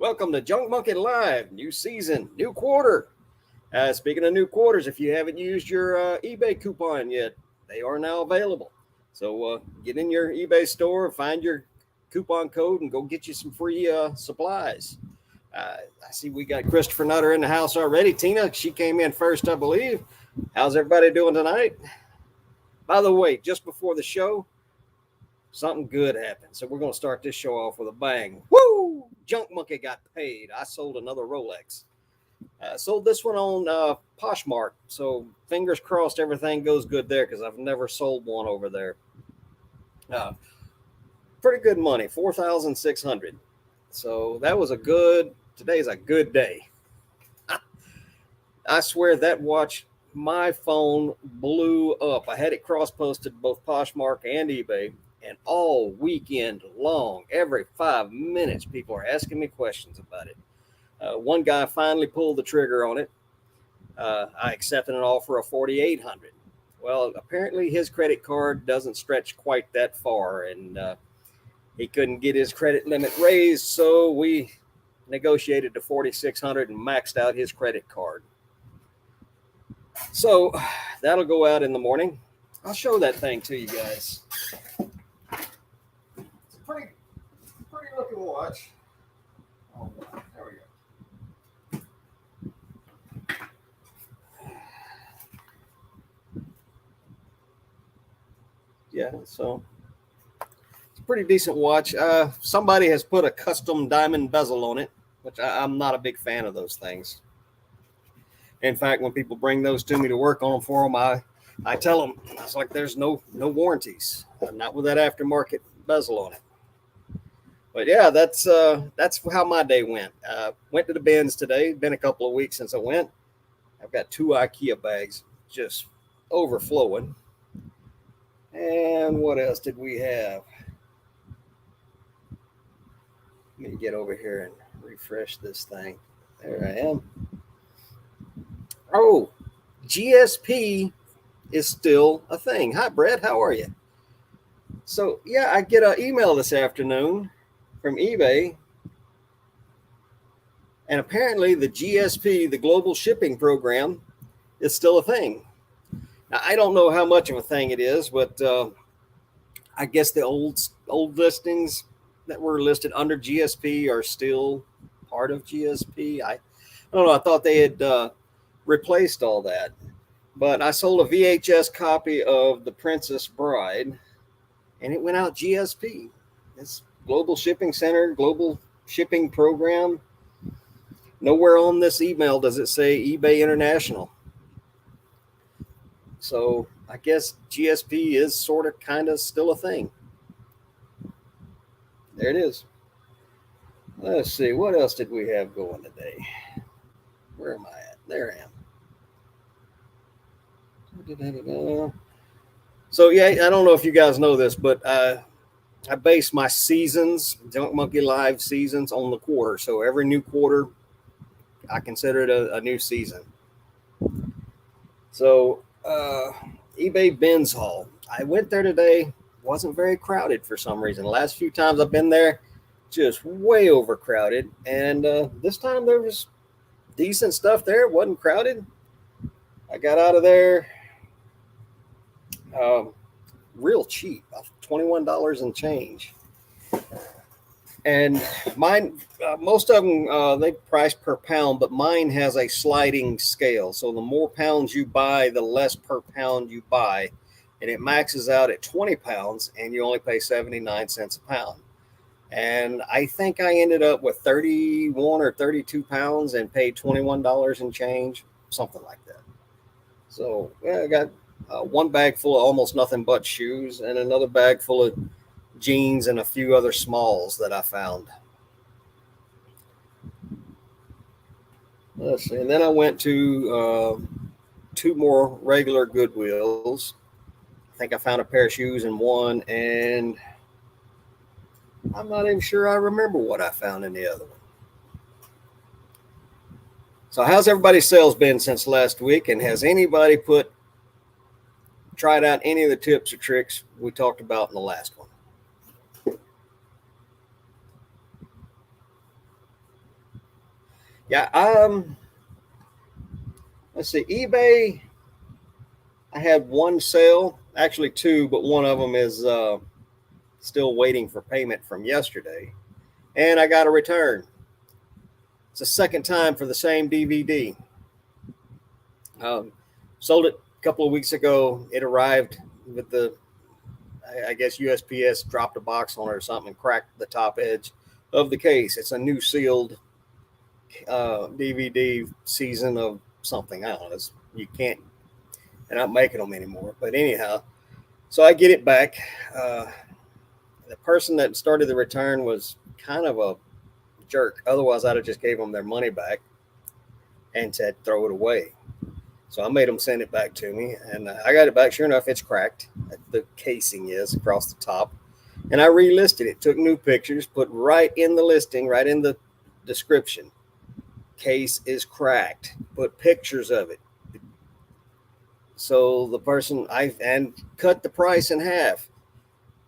Welcome to Junk Monkey Live. New season, new quarter. Speaking of new quarters, if you haven't used your eBay coupon yet, they are now available. So get in your eBay store, find your coupon code, and go get you some free supplies. I see we got Christopher Nutter in the house already. Tina, she came in first, I believe. How's everybody doing tonight? By the way, just before the show, something good happened. So we're going to start this show off with a bang. Woo! Junk Monkey got paid. I sold another Rolex. Sold this one on Poshmark. So fingers crossed everything goes good there because I've never sold one over there. Pretty good money, $4,600. So that was today's a good day. I swear that watch, my phone blew up. I had it cross-posted both Poshmark and eBay. And all weekend long, every 5 minutes, people are asking me questions about it. One guy finally pulled the trigger on it. I accepted an offer of $4,800. Well, apparently his credit card doesn't stretch quite that far, and he couldn't get his credit limit raised, so we negotiated to $4,600 and maxed out his credit card. So that'll go out in the morning. I'll show that thing to you guys. It's a pretty looking watch. Oh, there we go. Yeah, so it's a pretty decent watch. Somebody has put a custom diamond bezel on it, which I'm not a big fan of those things. In fact, when people bring those to me to work on them for them, I tell them, it's like there's no warranties, not with that aftermarket bezel on it. But yeah, that's how my day went. Went to the bins today. Been a couple of weeks since I went. I've got 2 IKEA bags just overflowing. And what else did we have? Let me get over here and refresh this thing. There I am. Oh, GSP is still a thing. Hi, Brett. How are you? So, yeah, I get an email this afternoon from eBay. And apparently the GSP, the Global Shipping Program, is still a thing. Now, I don't know how much of a thing it is, but I guess the old listings that were listed under GSP are still part of GSP. I don't know. I thought they had replaced all that. But I sold a VHS copy of The Princess Bride, and it went out GSP. It's Global Shipping Center, Global Shipping Program. Nowhere on this email does it say eBay International. So I guess GSP is sort of kind of still a thing. There it is. Let's see. What else did we have going today? Where am I at? There I am. So, yeah, I don't know if you guys know this, but I base my seasons, Junk Monkey Live seasons, on the quarter. So every new quarter, I consider it a new season. So eBay Bins Hall. I went there today. Wasn't very crowded for some reason. The last few times I've been there, just way overcrowded. And this time there was decent stuff there. It wasn't crowded. I got out of there real cheap, $21 and change. And mine, most of them, they price per pound, but mine has a sliding scale. So the more pounds you buy, the less per pound you buy. And it maxes out at 20 pounds, and you only pay 79 cents a pound. And I think I ended up with 31 or 32 pounds and paid $21 and change, something like that. So yeah, I got one bag full of almost nothing but shoes and another bag full of jeans and a few other smalls that I found. Let's see. And then I went to 2 more regular Goodwills. I think I found a pair of shoes in one, and I'm not even sure I remember what I found in the other one. So how's everybody's sales been since last week? And has anybody tried out any of the tips or tricks we talked about in the last one? Yeah. Let's see. eBay. I had one sale, actually two, but one of them is still waiting for payment from yesterday, and I got a return. It's the second time for the same DVD. Um, Sold it a couple of weeks ago. It arrived with I guess USPS dropped a box on it or something and cracked the top edge of the case. It's a new sealed DVD season of something. I don't know. You can't, they're not making them anymore. But anyhow, so I get it back. Uh, the person that started the return was kind of a jerk. Otherwise, I'd have just gave them their money back and said throw it away. So I made them send it back to me, and I got it back. Sure enough, it's cracked. The casing is across the top, and I relisted it. Took new pictures, put right in the listing, right in the description. Case is cracked. Put pictures of it. So the person and cut the price in half,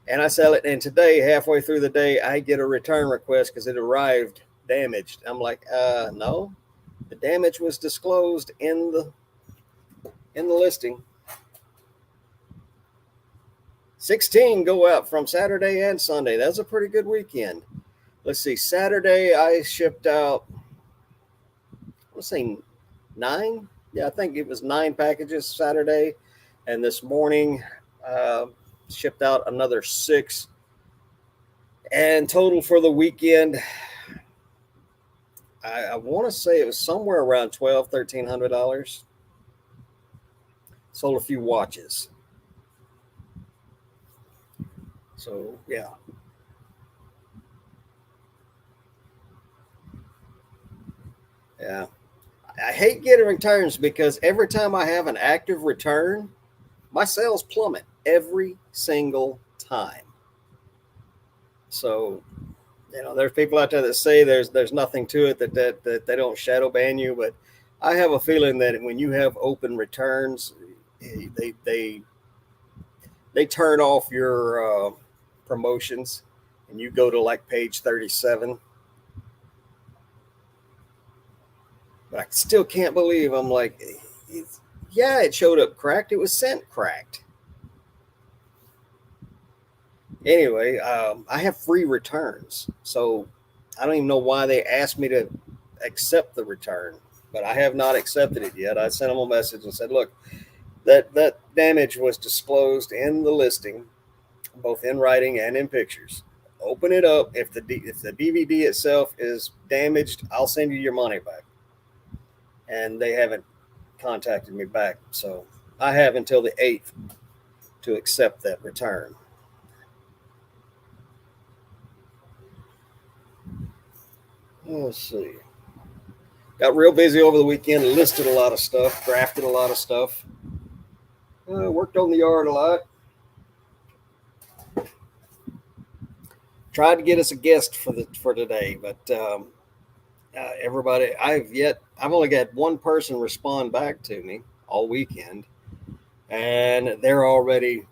and I sell it. And today, halfway through the day, I get a return request because it arrived damaged. I'm like, no, the damage was disclosed in the listing. 16 go out from Saturday and Sunday. That's a pretty good weekend. Let's see. Saturday, I shipped out, let's say 9. Yeah, I think it was 9 packages Saturday. And this morning, shipped out another 6. And total for the weekend, I want to say it was somewhere around $1,200-$1,300. Sold a few watches. So, yeah. Yeah. I hate getting returns because every time I have an active return, my sales plummet every single time. So, there's people out there that say there's nothing to it, that they don't shadow ban you, but I have a feeling that when you have open returns, they they turn off your promotions, and you go to like page 37. But I still can't believe I'm like, yeah, it showed up cracked. It was sent cracked. Anyway, I have free returns, so I don't even know why they asked me to accept the return, but I have not accepted it yet. I sent them a message and said, look, that damage was disclosed in the listing, both in writing and in pictures. Open it up. If the DVD itself is damaged, I'll send you your money back. And they haven't contacted me back, so I have until the 8th to accept that return. Let's see. Got real busy over the weekend, listed a lot of stuff, drafted a lot of stuff, worked on the yard a lot. Tried to get us a guest for today, but everybody, I've only got one person respond back to me all weekend, and they're already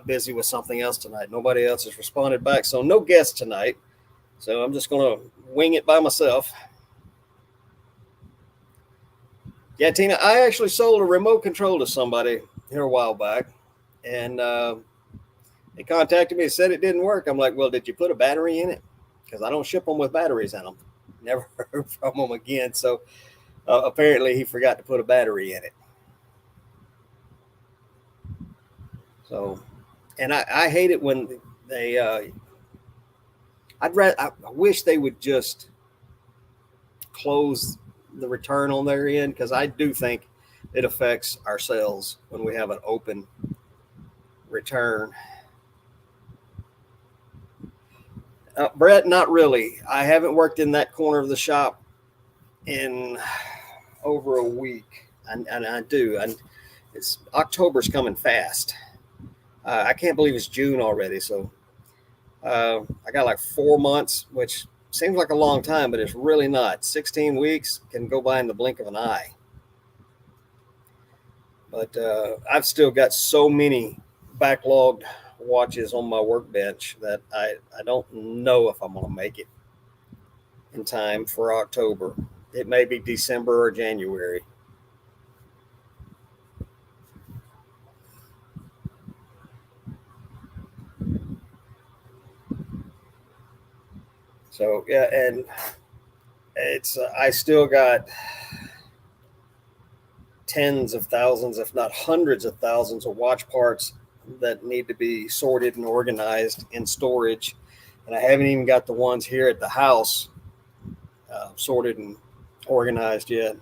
busy with something else tonight. Nobody else has responded back, so no guest tonight. So I'm just gonna wing it by myself. Yeah, Tina, I actually sold a remote control to somebody here a while back, and they contacted me and said it didn't work. I'm like, well, did you put a battery in it? Because I don't ship them with batteries in them. Never heard from him again. So apparently he forgot to put a battery in it. So, and I hate it when they. I wish they would just close the return on their end, because I do think it affects our sales when we have an open return. Brett, not really. I haven't worked in that corner of the shop in over a week, and I do. And it's October's coming fast. I can't believe it's June already. So I got like 4 months, which seems like a long time, but it's really not. 16 weeks can go by in the blink of an eye. But I've still got so many backlogged watches on my workbench that I don't know if I'm going to make it in time for October. It may be December or January. So yeah, and it's I still got tens of thousands, if not hundreds of thousands, of watch parts that need to be sorted and organized in storage, and I haven't even got the ones here at the house sorted and organized yet.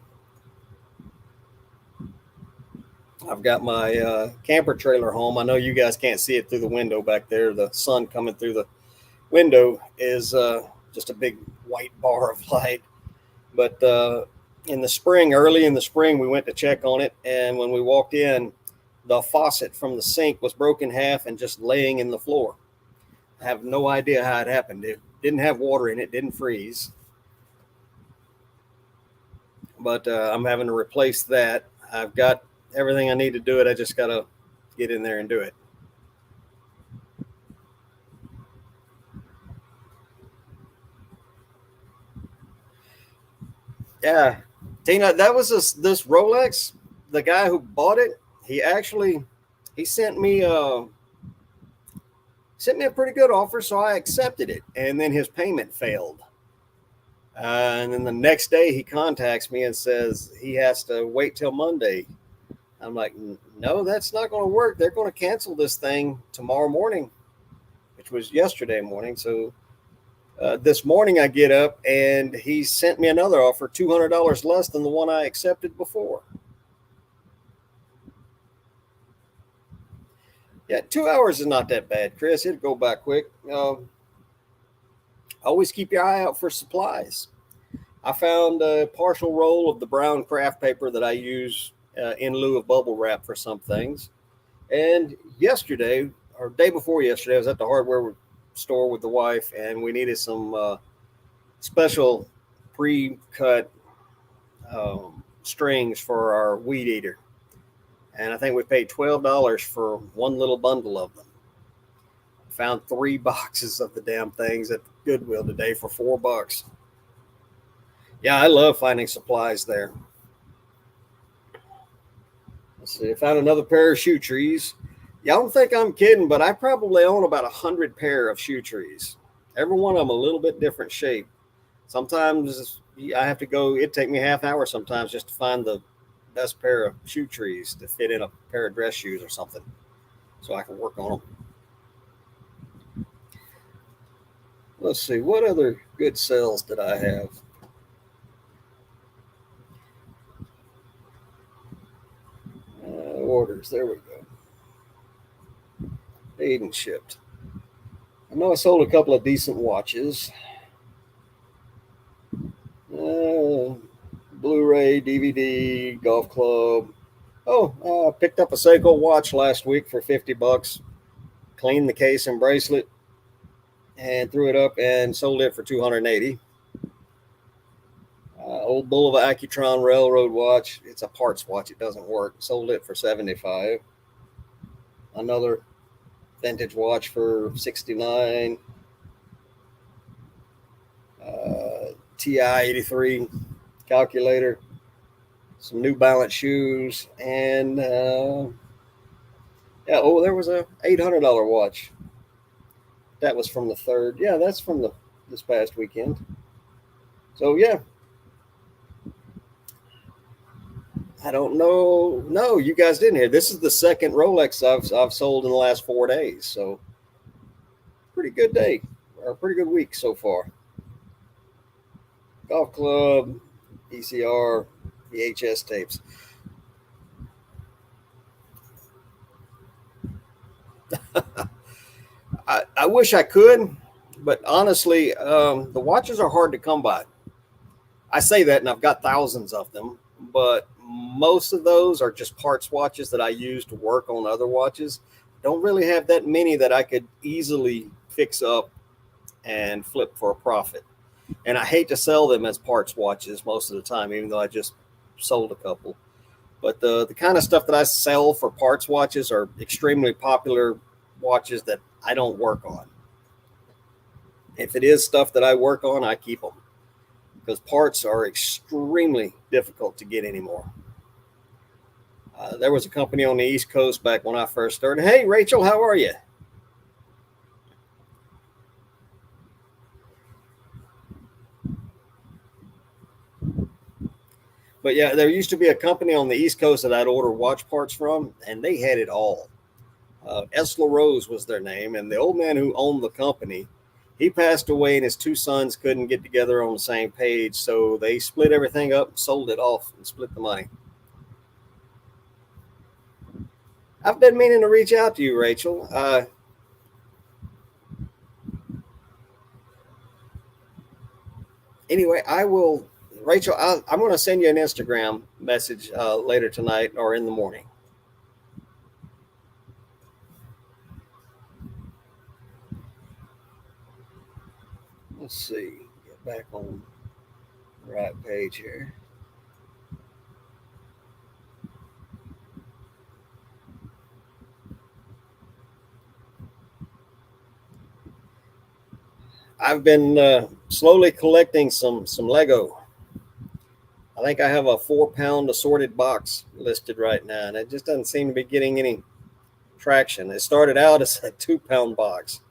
I've got my camper trailer home. I know you guys can't see it through the window back there. The sun coming through the window is just a big white bar of light. But in the spring, early in the spring, we went to check on it. And when we walked in, the faucet from the sink was broken in half and just laying in the floor. I have no idea how it happened. It didn't have water in it, didn't freeze. But I'm having to replace that. I've got everything I need to do it. I just got to get in there and do it. Yeah, Tina, that was this Rolex. The guy who bought it, he actually he sent me a pretty good offer, so I accepted it. And then his payment failed. And then the next day he contacts me and says he has to wait till Monday. I'm like, no, that's not going to work. They're going to cancel this thing tomorrow morning, which was yesterday morning. So this morning I get up and he sent me another offer, $200 less than the one I accepted before. Yeah, 2 hours is not that bad, Chris. It'll go by quick. Always keep your eye out for supplies. I found a partial roll of the brown craft paper that I use in lieu of bubble wrap for some things. And yesterday, or day before yesterday, I was at the hardware store with the wife, and we needed some special pre-cut strings for our weed eater. And I think we paid $12 for one little bundle of them. Found 3 boxes of the damn things at Goodwill today for $4. Yeah, I love finding supplies there. Let's see, I found another pair of shoe trees. Y'all don't think I'm kidding, but I probably own about 100 pair of shoe trees. Every one of them a little bit different shape. Sometimes I have to go, it'd take me half an hour sometimes just to find the best pair of shoe trees to fit in a pair of dress shoes or something so I can work on them. Let's see, what other good sales did I have? Orders, there we go. Paid and shipped. I know I sold a couple of decent watches. Blu-ray, DVD, golf club. Oh, I picked up a Seiko watch last week for $50. Cleaned the case and bracelet and threw it up and sold it for $280. Old Bulova Accutron Railroad watch. It's a parts watch. It doesn't work. Sold it for $75. Another vintage watch for $69. TI 83 calculator. Some New Balance shoes. And yeah, oh, there was a $800 watch. That was from the 3rd. Yeah, that's from this past weekend. So yeah, I don't know. No, you guys didn't hear. This is the second Rolex I've sold in the last 4 days. So pretty good day, or pretty good week so far. Golf club, ECR, VHS tapes. I wish I could, but honestly, the watches are hard to come by. I say that, and I've got thousands of them, but most of those are just parts watches that I use to work on other watches. Don't really have that many that I could easily fix up and flip for a profit. And I hate to sell them as parts watches most of the time, even though I just sold a couple. But the kind of stuff that I sell for parts watches are extremely popular watches that I don't work on. If it is stuff that I work on, I keep them. because parts are extremely difficult to get anymore. There was a company on the East Coast back when I first started. Hey, Rachel, how are you? But yeah, there used to be a company on the East Coast that I'd order watch parts from, and they had it all. S4E1 was their name, and the old man who owned the company, he passed away, and his two sons couldn't get together on the same page, so they split everything up and sold it off and split the money. I've been meaning to reach out to you, Rachel. Anyway, I will, Rachel. I'm going to send you an Instagram message later tonight or in the morning. Let's see. Get back on the right page here. I've been slowly collecting some Lego. I think I have a 4-pound assorted box listed right now, and it just doesn't seem to be getting any traction. It started out as a 2-pound box,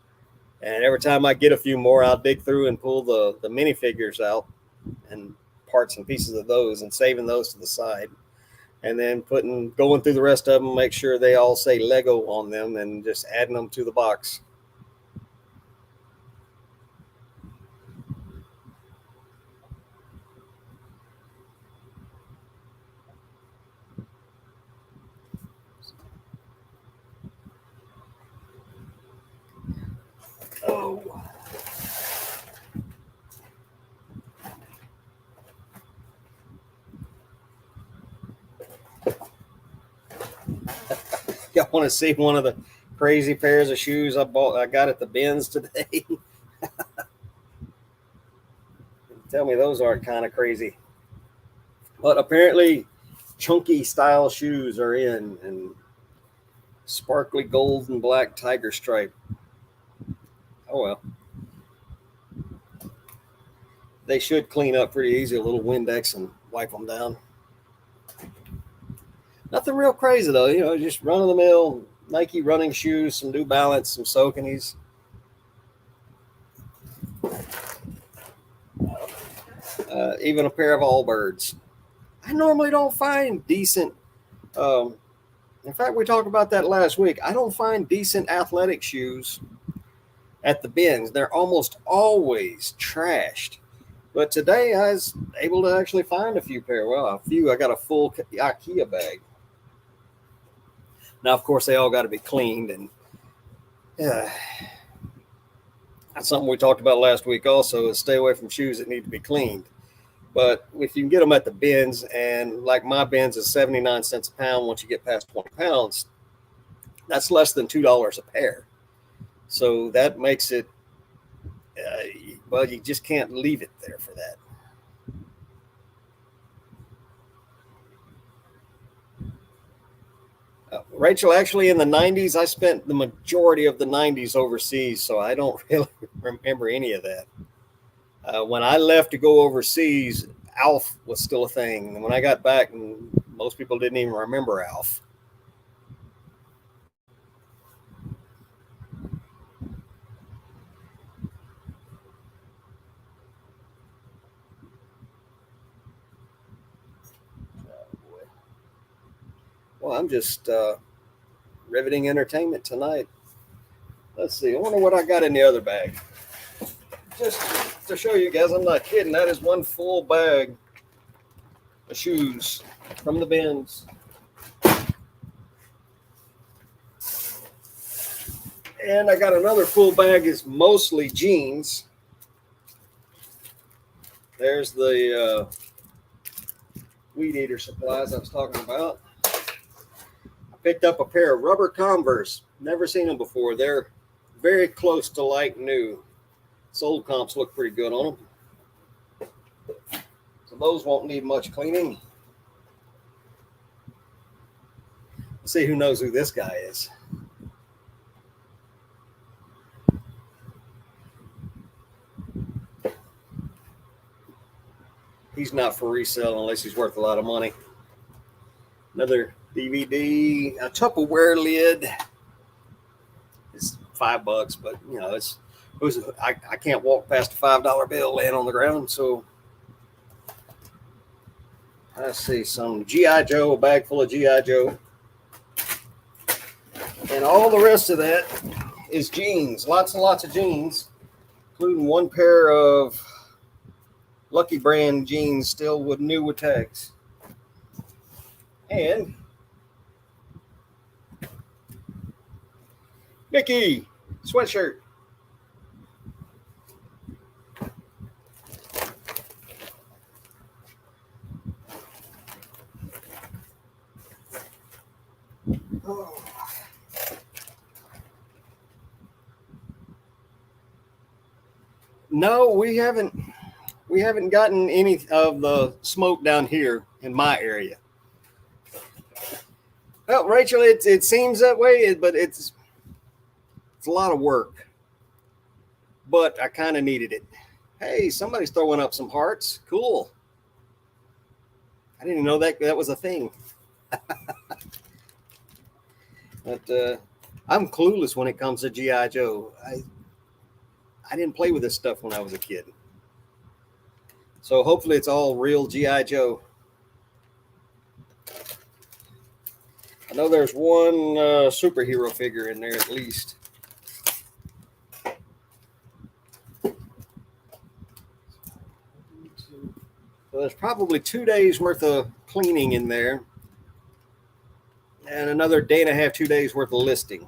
and every time I get a few more, I'll dig through and pull the minifigures out and parts and pieces of those, and saving those to the side, and then going through the rest of them, make sure they all say Lego on them, and just adding them to the box. Oh. Y'all want to see one of the crazy pairs of shoes I got at the bins today? Tell me those aren't kind of crazy. But apparently chunky style shoes are in, and sparkly gold and black tiger stripe. Oh well. They should clean up pretty easy. A little Windex and wipe them down. Nothing real crazy though. Just run of the mill Nike running shoes, some New Balance, some Sauconys. Even a pair of Allbirds. I normally don't find decent. In fact, we talked about that last week. I don't find decent athletic shoes at the bins. They're almost always trashed. But today I was able to actually find a few pair. Well, a few. I got a full IKEA bag. Now, of course, they all got to be cleaned, and that's something we talked about last week. Also, is stay away from shoes that need to be cleaned. But if you can get them at the bins, and like my bins is 79 cents a pound, once you get past 20 pounds, that's less than $2 a pair. So that makes it, well, you just can't leave it there for that. Rachel, actually in the 90s, I spent the majority of the 90s overseas, so I don't really remember any of that. When I left to go overseas, Alf was still a thing. And when I got back, most people didn't even remember Alf. Well, I'm just riveting entertainment tonight. Let's see. I wonder what I got in the other bag. Just to show you guys, I'm not kidding. That is one full bag of shoes from the bins. And I got another full bag. It's mostly jeans. There's the weed eater supplies I was talking about. I picked up a pair of rubber Converse. Never seen them before. They're very close to like new. Sold comps look pretty good on them. So those won't need much cleaning. Let's see who knows who this guy is. He's not for resale unless he's worth a lot of money. Another DVD, a Tupperware lid. It's $5, but you know I can't walk past a $5 bill laying on the ground. So I see some GI Joe, a bag full of GI Joe, and all the rest of that is jeans. Lots and lots of jeans, including one pair of Lucky Brand jeans, still new with tags, and Mickey sweatshirt. Oh. No, we haven't gotten any of the smoke down here in my area. Well, Rachel, it seems that way, but it's a lot of work. But I kind of needed it. Hey, somebody's throwing up some hearts. Cool. I didn't know that was a thing. But I'm clueless when it comes to G.I. Joe. I didn't play with this stuff when I was a kid. So hopefully it's all real G.I. Joe. I know there's one superhero figure in there at least. So there's probably 2 days worth of cleaning in there. And another day and a half, 2 days worth of listing.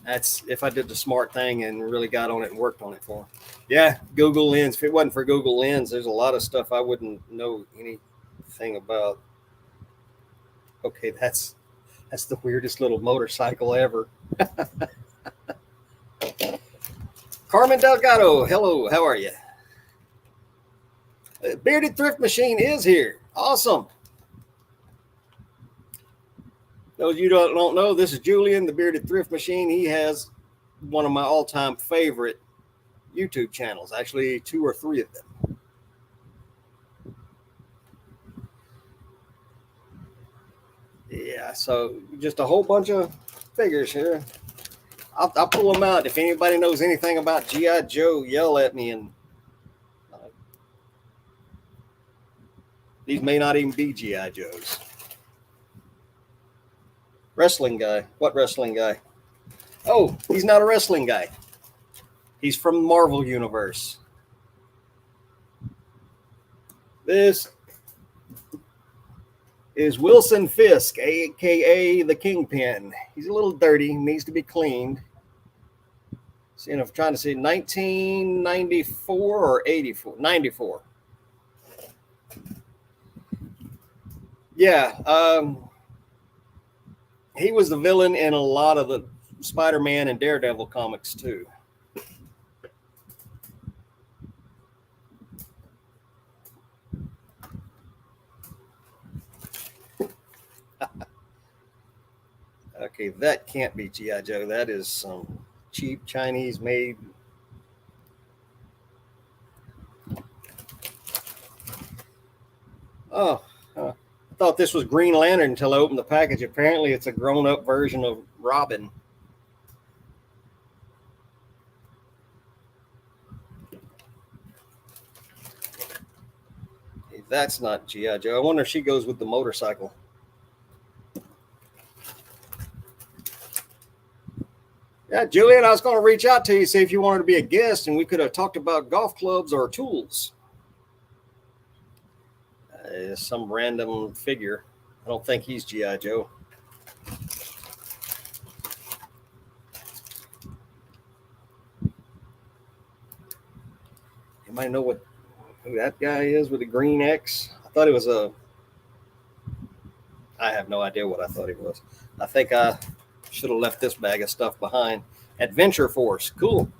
That's if I did the smart thing and really got on it and worked on it for them. Yeah, Google Lens. If it wasn't for Google Lens, there's a lot of stuff I wouldn't know anything about. Okay, that's the weirdest little motorcycle ever. Carmen Delgado, hello, how are you? Bearded Thrift Machine is here. Awesome. Those of you don't know, this is Julian, the Bearded Thrift Machine. He has one of my all-time favorite YouTube channels, actually 2 or 3 of them. Yeah, so just a whole bunch of figures here. I'll pull them out. If anybody knows anything about G.I. Joe, yell at me. And these may not even be G.I. Joes. Wrestling guy. What wrestling guy? Oh, he's not a wrestling guy. He's from the Marvel Universe. This is Wilson Fisk, a.k.a. the Kingpin. He's a little dirty, needs to be cleaned. See, I'm trying to see 1994 or 84? 94. Yeah, he was the villain in a lot of the Spider-Man and Daredevil comics, too. Okay, that can't be G.I. Joe. That is some cheap Chinese-made. Oh, I thought this was Green Lantern until I opened the package. Apparently, it's a grown-up version of Robin. Okay, that's not G.I. Joe. I wonder if she goes with the motorcycle. Yeah, Julian, I was going to reach out to you, see if you wanted to be a guest, and we could have talked about golf clubs or tools. Some random figure. I don't think he's G.I. Joe. You might know who that guy is with the green X. I thought it was I have no idea what I thought it was. I think I should have left this bag of stuff behind. Adventure Force. Cool.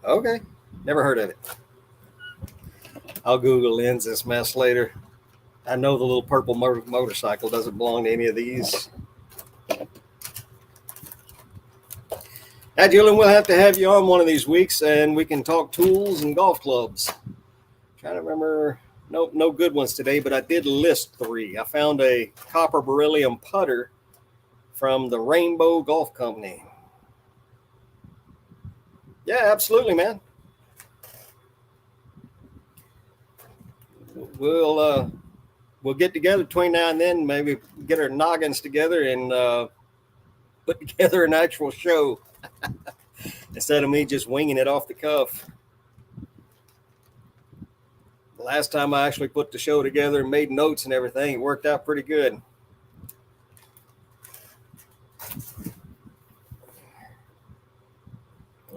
Okay. Never heard of it. I'll Google Lens this mess later. I know the little purple motorcycle doesn't belong to any of these. Now, Julian, we'll have to have you on one of these weeks, and we can talk tools and golf clubs. Trying to remember. Nope, no good ones today, but I did list 3. I found a copper beryllium putter from the Rainbow Golf Company. Yeah, absolutely, man. We'll get together between now and then. Maybe get our noggins together and put together an actual show instead of me just winging it off the cuff. The last time I actually put the show together and made notes and everything, it worked out pretty good.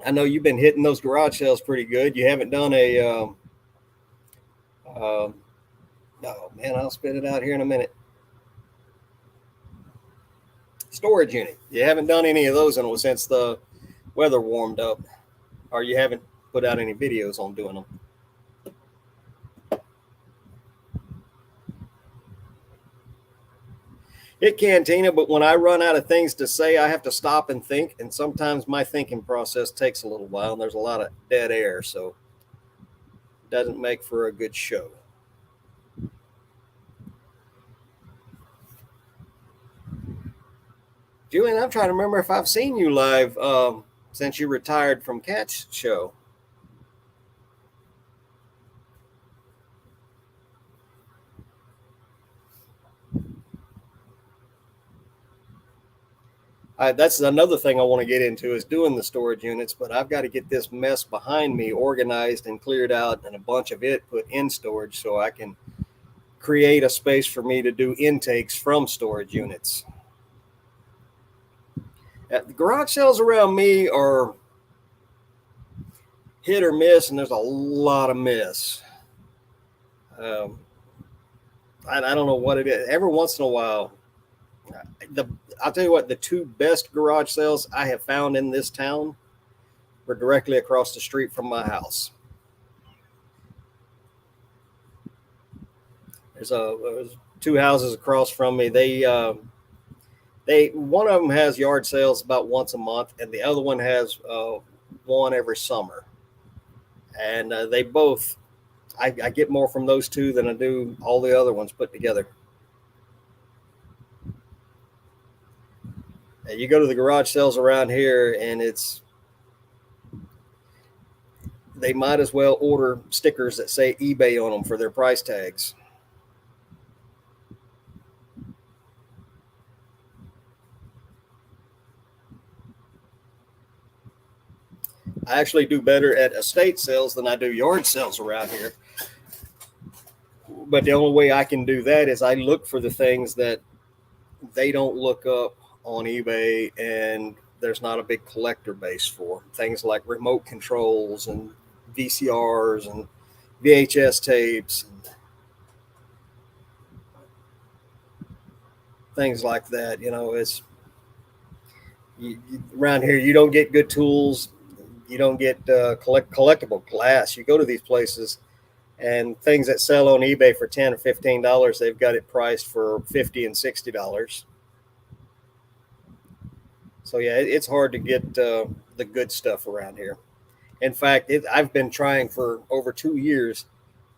I know you've been hitting those garage sales pretty good. You haven't done a oh man, I'll spit it out here in a minute. Storage unit. You haven't done any of those since the weather warmed up, or you haven't put out any videos on doing them. It can, Tina, but when I run out of things to say, I have to stop and think, and sometimes my thinking process takes a little while, and there's a lot of dead air, so it doesn't make for a good show. Julian, I'm trying to remember if I've seen you live since you retired from Cat's show. That's another thing I want to get into is doing the storage units, but I've got to get this mess behind me organized and cleared out and a bunch of it put in storage so I can create a space for me to do intakes from storage units. The garage sales around me are hit or miss, and there's a lot of miss. I don't know what it is. Every once in a while, I'll tell you what, the 2 best garage sales I have found in this town were directly across the street from my house. There's 2 houses across from me. They one of them has yard sales about once a month, and the other one has one every summer. And they both, I get more from those 2 than I do all the other ones put together. You go to the garage sales around here, and they might as well order stickers that say eBay on them for their price tags. I actually do better at estate sales than I do yard sales around here. But the only way I can do that is I look for the things that they don't look up on eBay, and there's not a big collector base for. Things like remote controls and VCRs and VHS tapes and things like that. It's around here you don't get good tools, you don't get collectible glass. You go to these places, and things that sell on eBay for $10 or $15, they've got it priced for $50 and $60. So yeah, it's hard to get the good stuff around here. In fact, I've been trying for over 2 years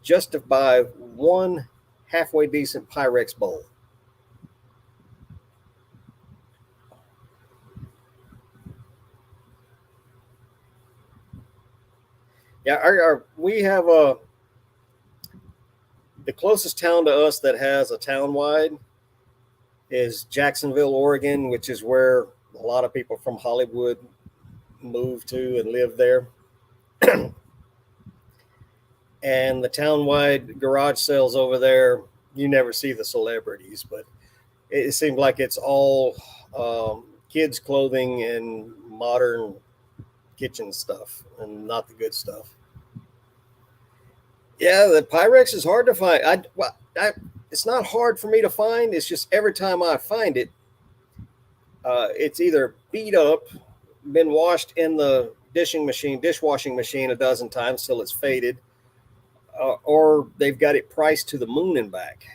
just to buy one halfway decent Pyrex bowl. Yeah, we have the closest town to us that has a townwide is Jacksonville, Oregon, which is where a lot of people from Hollywood move to and live there. And the townwide garage sales over there, you never see the celebrities, but it seems like it's all kids' clothing and modern kitchen stuff and not the good stuff. Yeah, the Pyrex is hard to find. It's not hard for me to find. It's just every time I find it, it's either beat up, been washed in the dishwashing machine a dozen times till it's faded, or they've got it priced to the moon and back.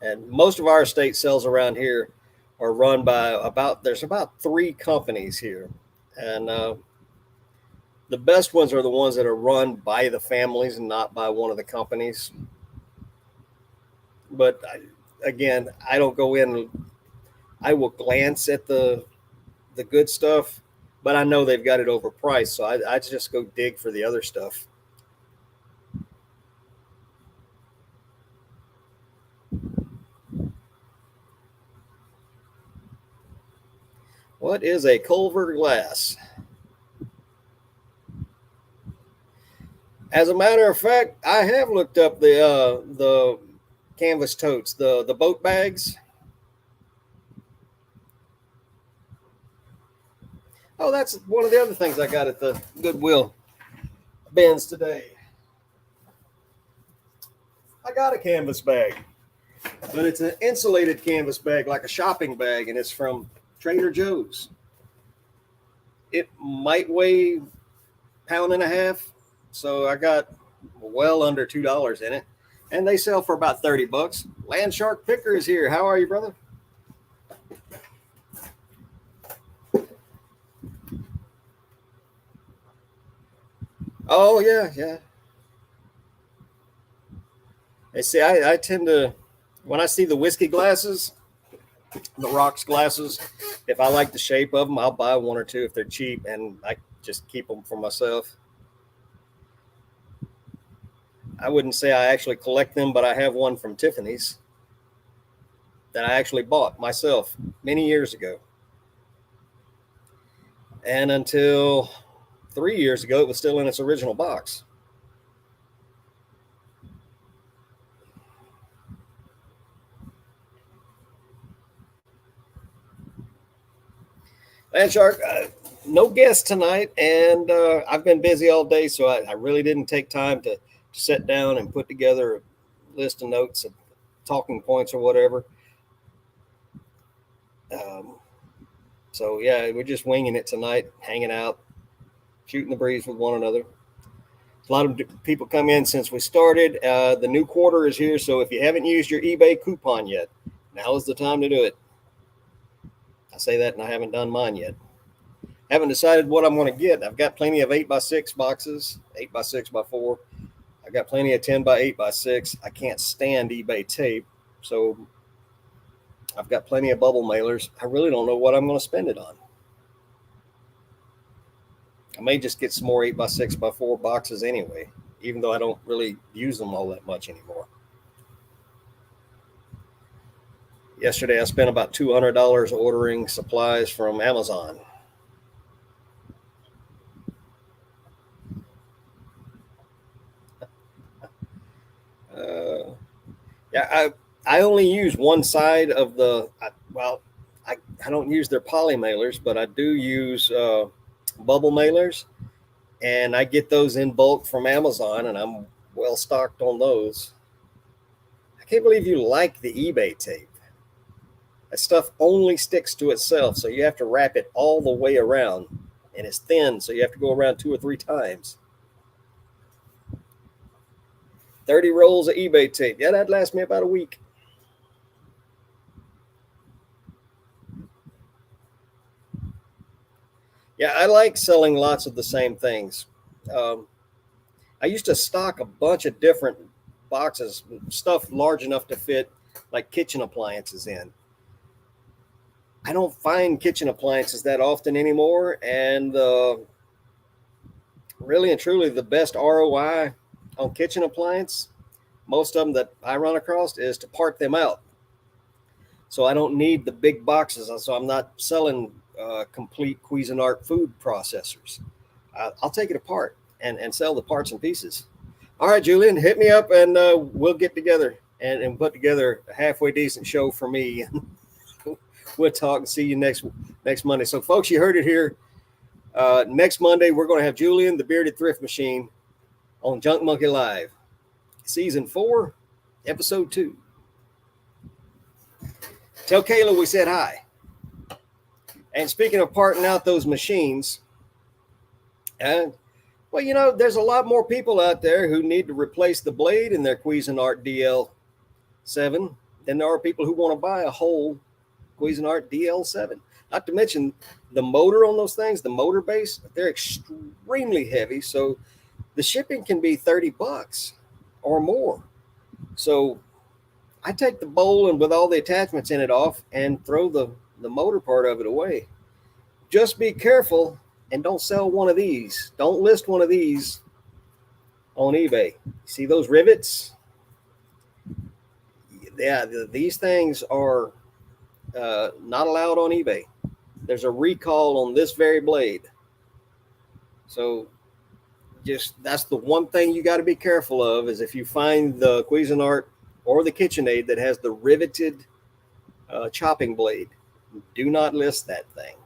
And most of our estate sales around here are run by there's about 3 companies here, and The best ones are the ones that are run by the families and not by one of the companies. But again, I don't go in. I will glance at the good stuff, but I know they've got it overpriced, so I just go dig for the other stuff. What is a Culver glass? As a matter of fact, I have looked up the canvas totes, the boat bags. Oh, that's one of the other things I got at the Goodwill bins today. I got a canvas bag, but it's an insulated canvas bag, like a shopping bag, and it's from Trader Joe's. It might weigh pound and a half, so I got well under $2 in it, and they sell for about $30. Land Shark Picker is here. How are you, brother? Oh yeah, yeah. I see. I tend to, when I see the whiskey glasses, the rocks glasses, if I like the shape of them, I'll buy one or two if they're cheap, and I just keep them for myself. I wouldn't say I actually collect them, but I have one from Tiffany's that I actually bought myself many years ago. And until 3 years ago, it was still in its original box. Land Shark, no guest tonight, and I've been busy all day, so I really didn't take time to sit down and put together a list of notes and talking points or whatever. Um, so yeah, we're just winging it tonight, hanging out, shooting the breeze with one another. A lot of people come in since we started. The new quarter is here, so if you haven't used your eBay coupon yet, now is the time to do it. I say that, and I haven't done mine yet. Haven't decided what I'm going to get. I've got plenty of 8x6 boxes, 8x6x4. I've got plenty of 10x8x6. I can't stand eBay tape, so I've got plenty of bubble mailers. I really don't know what I'm going to spend it on. I may just get some more 8x6x4 boxes anyway, even though I don't really use them all that much anymore. Yesterday, I spent about $200 ordering supplies from Amazon. Yeah, I only use one side of well, I don't use their poly mailers, but I do use bubble mailers, and I get those in bulk from Amazon, and I'm well stocked on those. I can't believe you like the eBay tape. That stuff only sticks to itself, so you have to wrap it all the way around, and it's thin, so you have to go around 2 or 3 times. 30 rolls of eBay tape. Yeah, that'd last me about a week. Yeah, I like selling lots of the same things. Um, I used to stock a bunch of different boxes, stuff large enough to fit like kitchen appliances in. I don't find kitchen appliances that often anymore. And really and truly, the best ROI on kitchen appliance, most of them that I run across, is to part them out. So I don't need the big boxes. So I'm not selling complete Cuisinart food processors. I'll take it apart and sell the parts and pieces. All right, Julian, hit me up, and we'll get together and put together a halfway decent show for me. We'll talk and see you next Monday. So, folks, you heard it here. Next Monday, we're going to have Julian, the Bearded Thrift Machine, on Junk Monkey Live, Season 4, Episode 2. Tell Kayla we said hi. And speaking of parting out those machines, well, there's a lot more people out there who need to replace the blade in their Cuisinart DL7 than there are people who want to buy a whole Cuisinart DL7. Not to mention the motor on those things, the motor base, they're extremely heavy. So the shipping can be $30 or more. So I take the bowl and with all the attachments in it off and throw the motor part of it away. Just be careful and don't sell one of these. Don't list one of these on eBay. See those rivets? Yeah, these things are not allowed on eBay. There's a recall on this very blade. So just that's the one thing you got to be careful of is if you find the Cuisinart or the KitchenAid that has the riveted chopping blade, do not list that thing.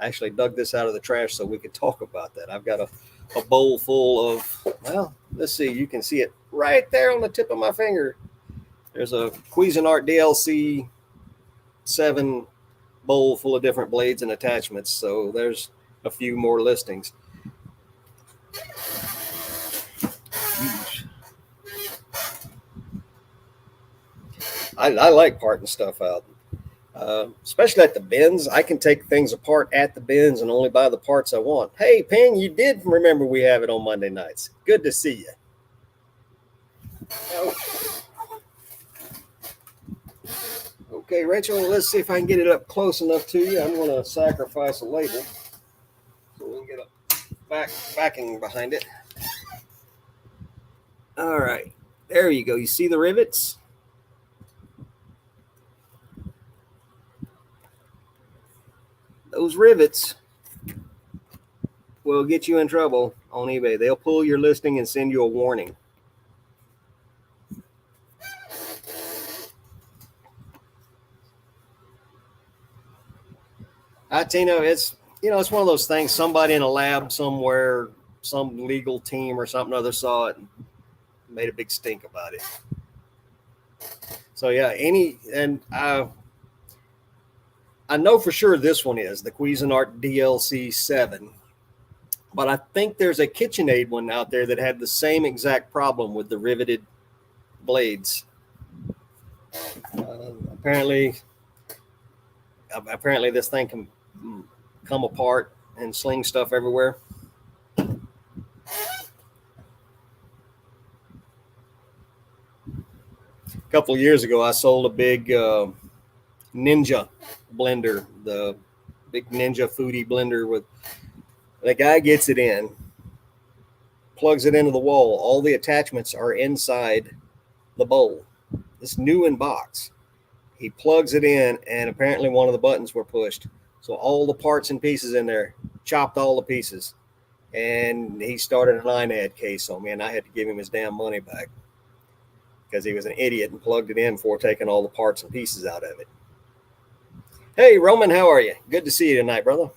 I actually dug this out of the trash so we could talk about that. I've got a bowl full of, well, let's see, you can see it right there on the tip of my finger. There's a Cuisinart DLC 7 bowl full of different blades and attachments. So there's a few more listings. I like parting stuff out. Especially at the bins. I can take things apart at the bins and only buy the parts I want. Hey, Ping, you did remember we have it on Monday nights. Good to see you. Okay, Rachel, let's see if I can get it up close enough to you. I'm going to sacrifice a label so we can get a backing behind it. All right, there you go. You see the rivets? Those rivets will get you in trouble on eBay. They'll pull your listing and send you a warning. Tino, it's it's one of those things. Somebody in a lab somewhere, some legal team or something other saw it and made a big stink about it. So yeah, I know for sure this one is the Cuisinart DLC 7, but I think there's a KitchenAid one out there that had the same exact problem with the riveted blades. Apparently this thing can come apart and sling stuff everywhere. A couple of years ago, I sold a big Ninja blender, the big Ninja Foodie blender. With the guy gets it in, plugs it into the wall. All the attachments are inside the bowl. It's new in box. He plugs it in, and apparently one of the buttons were pushed. So all the parts and pieces in there, chopped all the pieces. And he started an INAD case on me, and I had to give him his damn money back because he was an idiot and plugged it in before taking all the parts and pieces out of it. Hey, Roman, how are you? Good to see you tonight, brother.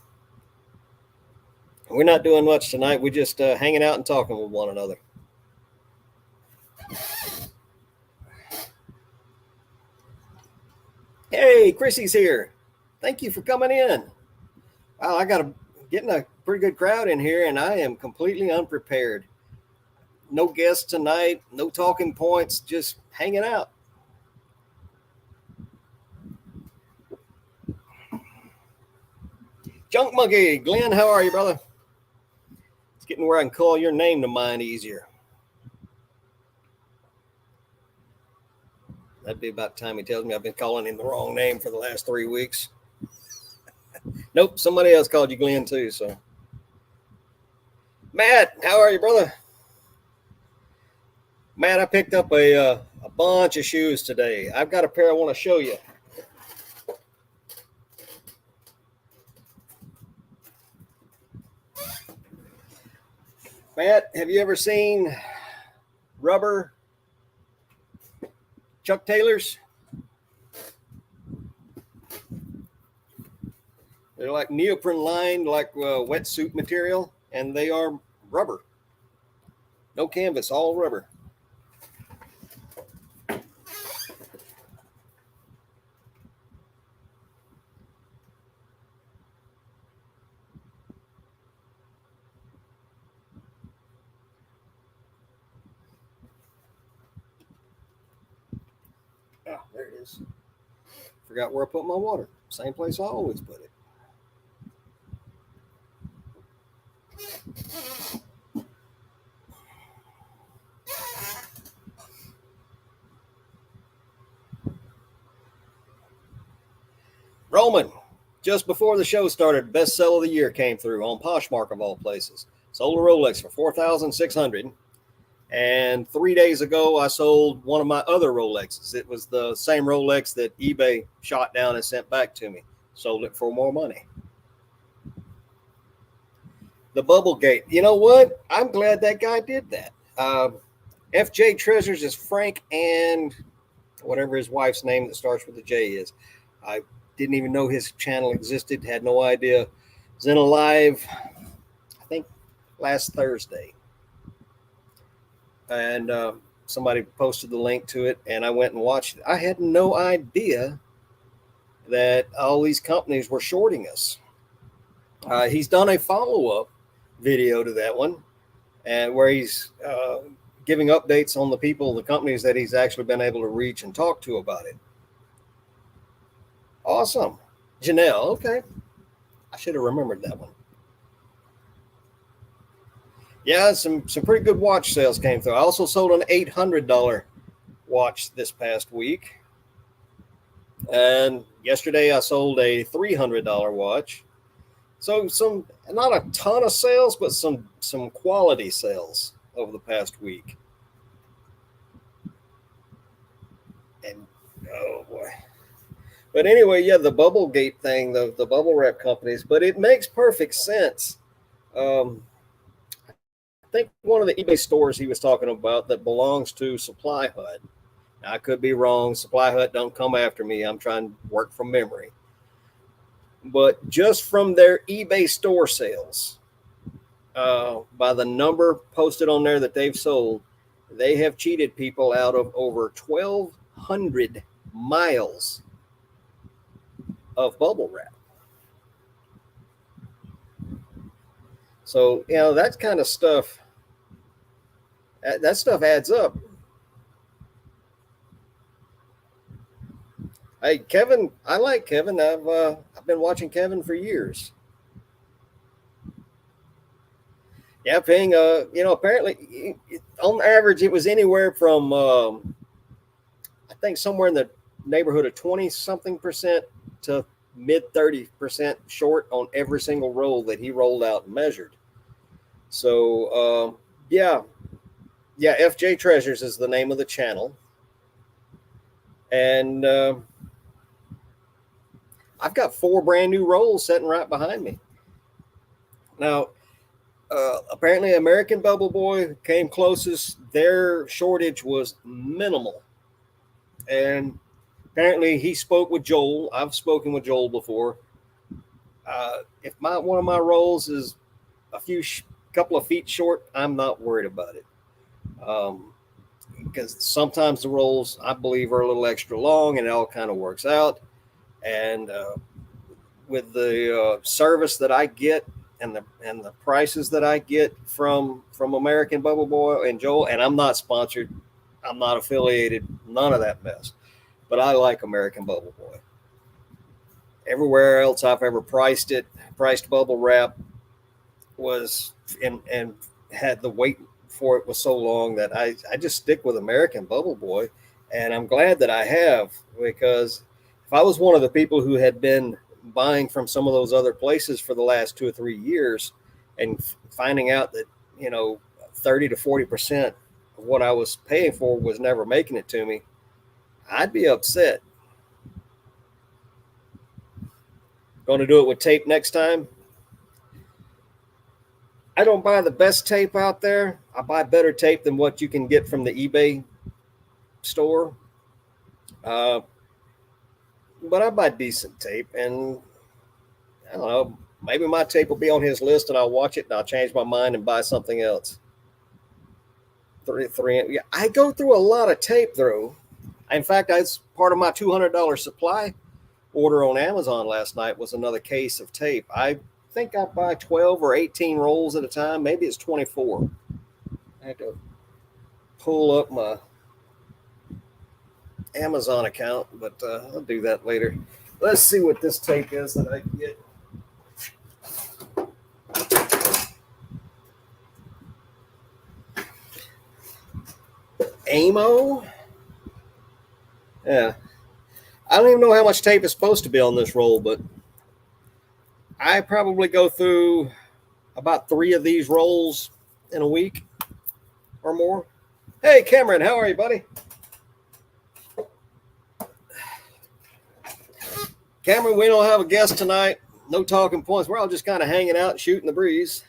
We're not doing much tonight. We're just hanging out and talking with one another. Hey, Chrissy's here. Thank you for coming in. Wow, I got getting a pretty good crowd in here, and I am completely unprepared. No guests tonight, no talking points, just hanging out. Junk Monkey, Glenn, how are you, brother? It's getting where I can call your name to mind easier. That'd be about the time he tells me I've been calling him the wrong name for the last 3 weeks. Nope, somebody else called you Glenn too. So, Matt, how are you, brother? Matt, I picked up a bunch of shoes today. I've got a pair I want to show you. Matt, have you ever seen rubber Chuck Taylors? They're like neoprene lined, like wetsuit material, and they are rubber. No canvas, all rubber. Ah, there it is. Forgot where I put my water. Same place I always put it. Roman, just before the show started, best sell of the year came through on Poshmark of all places. Sold a Rolex for 4,600. And 3 days ago, I sold one of my other Rolexes. It was the same Rolex that eBay shot down and sent back to me. Sold it for more money. The bubble gate. You know what? I'm glad that guy did that. FJ Treasures is Frank and whatever his wife's name that starts with a J is. I didn't even know his channel existed. Had no idea. Was in a live, I think, last Thursday. And somebody posted the link to it, and I went and watched it. I had no idea that all these companies were shorting us. He's done a follow-up video to that one, and where he's giving updates on the people, the companies that he's actually been able to reach and talk to about it. Awesome. Janelle, okay. I should have remembered that one. Yeah, some pretty good watch sales came through. I also sold an $800 watch this past week. And yesterday I sold a $300 watch. So not a ton of sales, but some quality sales over the past week. And oh boy. But anyway, yeah, the bubble gate thing, the bubble wrap companies, but it makes perfect sense. I think one of the eBay stores he was talking about that belongs to Supply Hut. Now, I could be wrong. Supply Hut, don't come after me. I'm trying to work from memory. But just from their eBay store sales, by the number posted on there that they've sold, they have cheated people out of over 1,200 miles of bubble wrap. So, that kind of stuff, that stuff adds up. Hey, Kevin, I like Kevin. I've been watching Kevin for years. Yeah, paying, apparently on average, it was anywhere from, I think somewhere in the neighborhood of 20 something percent to mid 30% short on every single roll that he rolled out and measured. So, yeah, FJ Treasures is the name of the channel. And I've got 4 brand new rolls sitting right behind me. Now, apparently American Bubble Boy came closest. Their shortage was minimal. And apparently he spoke with Joel. I've spoken with Joel before. If one of my rolls is a couple of feet short, I'm not worried about it. Because sometimes the rolls, I believe, are a little extra long, and it all kind of works out. And with the service that I get and the prices that I get from American Bubble Boy and Joel, and I'm not sponsored, I'm not affiliated, none of that mess. But I like American Bubble Boy. Everywhere else I've ever priced bubble wrap was and had the wait for it was so long that I just stick with American Bubble Boy. And I'm glad that I have, because if I was one of the people who had been buying from some of those other places for the last 2 or 3 years and finding out that, 30 to 40% of what I was paying for was never making it to me, I'd be upset. Going to do it with tape next time. I don't buy the best tape out there. I buy better tape than what you can get from the eBay store. But I buy decent tape, and I don't know, maybe my tape will be on his list and I'll watch it and I'll change my mind and buy something else. Yeah, I go through a lot of tape though. In fact, that's part of my $200 supply order on Amazon last night was another case of tape. I think I buy 12 or 18 rolls at a time. Maybe it's 24. I had to pull up my Amazon account, but I'll do that later. Let's see what this tape is that I can get. Amo? Yeah. I don't even know how much tape is supposed to be on this roll, but I probably go through about 3 of these rolls in a week or more. Hey, Cameron, how are you, buddy? Cameron, we don't have a guest tonight. No talking points. We're all just kind of hanging out and shooting the breeze.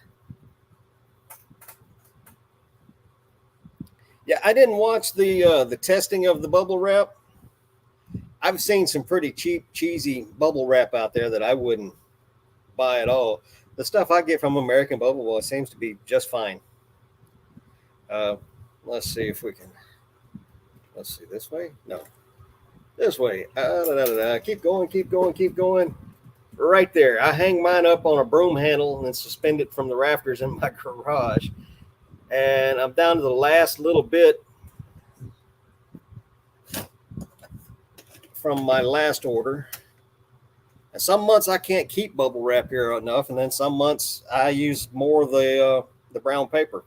Yeah, I didn't watch the testing of the bubble wrap. I've seen some pretty cheap, cheesy bubble wrap out there that I wouldn't buy at all. The stuff I get from American Bubble Boy seems to be just fine. Uh, let's see if we can. Let's see this way. No, this way. Keep going, keep going, keep going. Right there. I hang mine up on a broom handle and then suspend it from the rafters in my garage. And I'm down to the last little bit from my last order. And some months I can't keep bubble wrap here enough, and then some months I use more of the brown paper.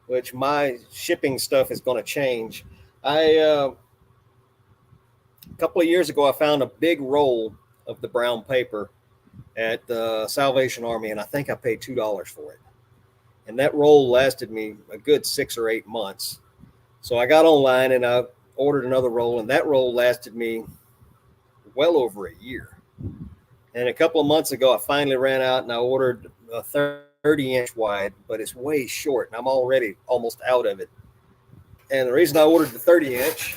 Which my shipping stuff is going to change. A couple of years ago I found a big roll of the brown paper at the Salvation Army, and I think I paid $2 for it. And that roll lasted me a good 6 or 8 months. So I got online and I ordered another roll, and that roll lasted me well over a year. And a couple of months ago, I finally ran out and I ordered a 30-inch wide, but it's way short, and I'm already almost out of it. And the reason I ordered the 30-inch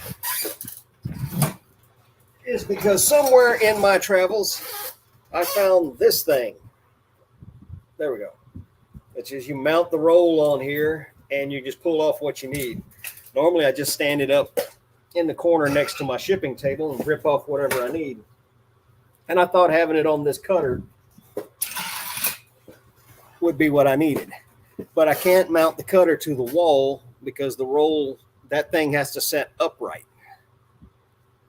is because somewhere in my travels, I found this thing. There we go. Which is you mount the roll on here and you just pull off what you need. Normally, I just stand it up in the corner next to my shipping table and rip off whatever I need. And I thought having it on this cutter would be what I needed. But I can't mount the cutter to the wall because the roll, that thing has to set upright.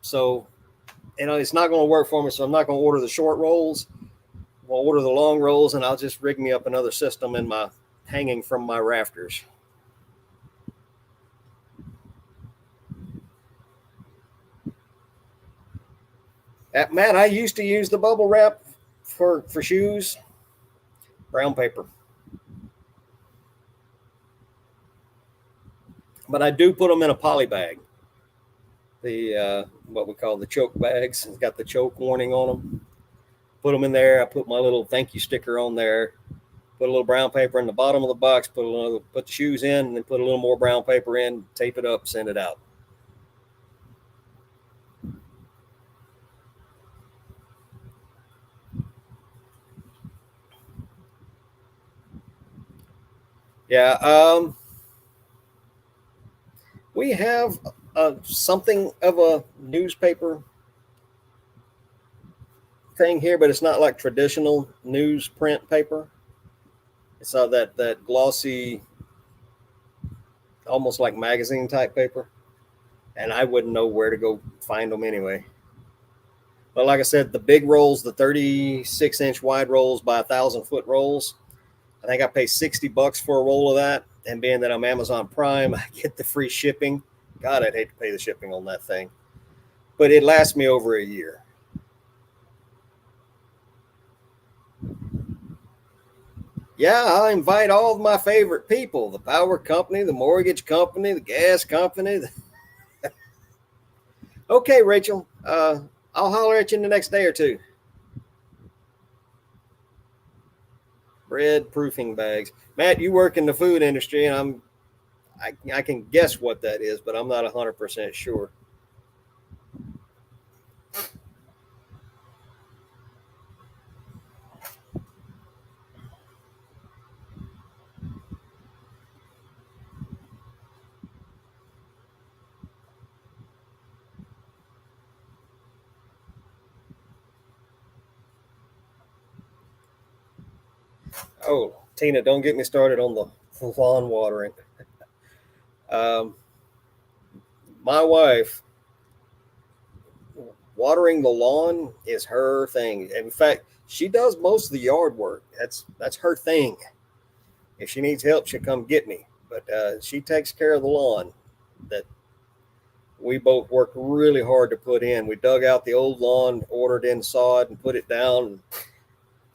So, it's not going to work for me. So I'm not going to order the short rolls. I'll order the long rolls, and I'll just rig me up another system in my hanging from my rafters. Matt, I used to use the bubble wrap for shoes, brown paper. But I do put them in a poly bag. The what we call the choke bags. It's got the choke warning on them. Put them in there. I put my little thank you sticker on there. Put a little brown paper in the bottom of the box. Put the shoes in, and then put a little more brown paper in. Tape it up. Send it out. Yeah. We have something of a newspaper thing here, but it's not like traditional newsprint paper. It's that glossy, almost like magazine type paper, and I wouldn't know where to go find them anyway. But like I said, the big rolls, the 36-inch wide rolls by 1,000-foot rolls, I think I pay $60 for a roll of that. And being that I'm Amazon Prime, I get the free shipping. God, I'd hate to pay the shipping on that thing, but it lasts me over a year. Yeah, I invite all of my favorite people: the power company, the mortgage company, the gas company. Okay, Rachel, I'll holler at you in the next day or two. Bread proofing bags. Matt, you work in the food industry, and I can guess what that is, but I'm not 100% sure. Oh, Tina, don't get me started on the lawn watering. Um, My wife, watering the lawn is her thing. In fact, she does most of the yard work. That's her thing. If she needs help, she'll come get me. But she takes care of the lawn. That we both worked really hard to put in. We dug out the old lawn, ordered in sod, and put it down.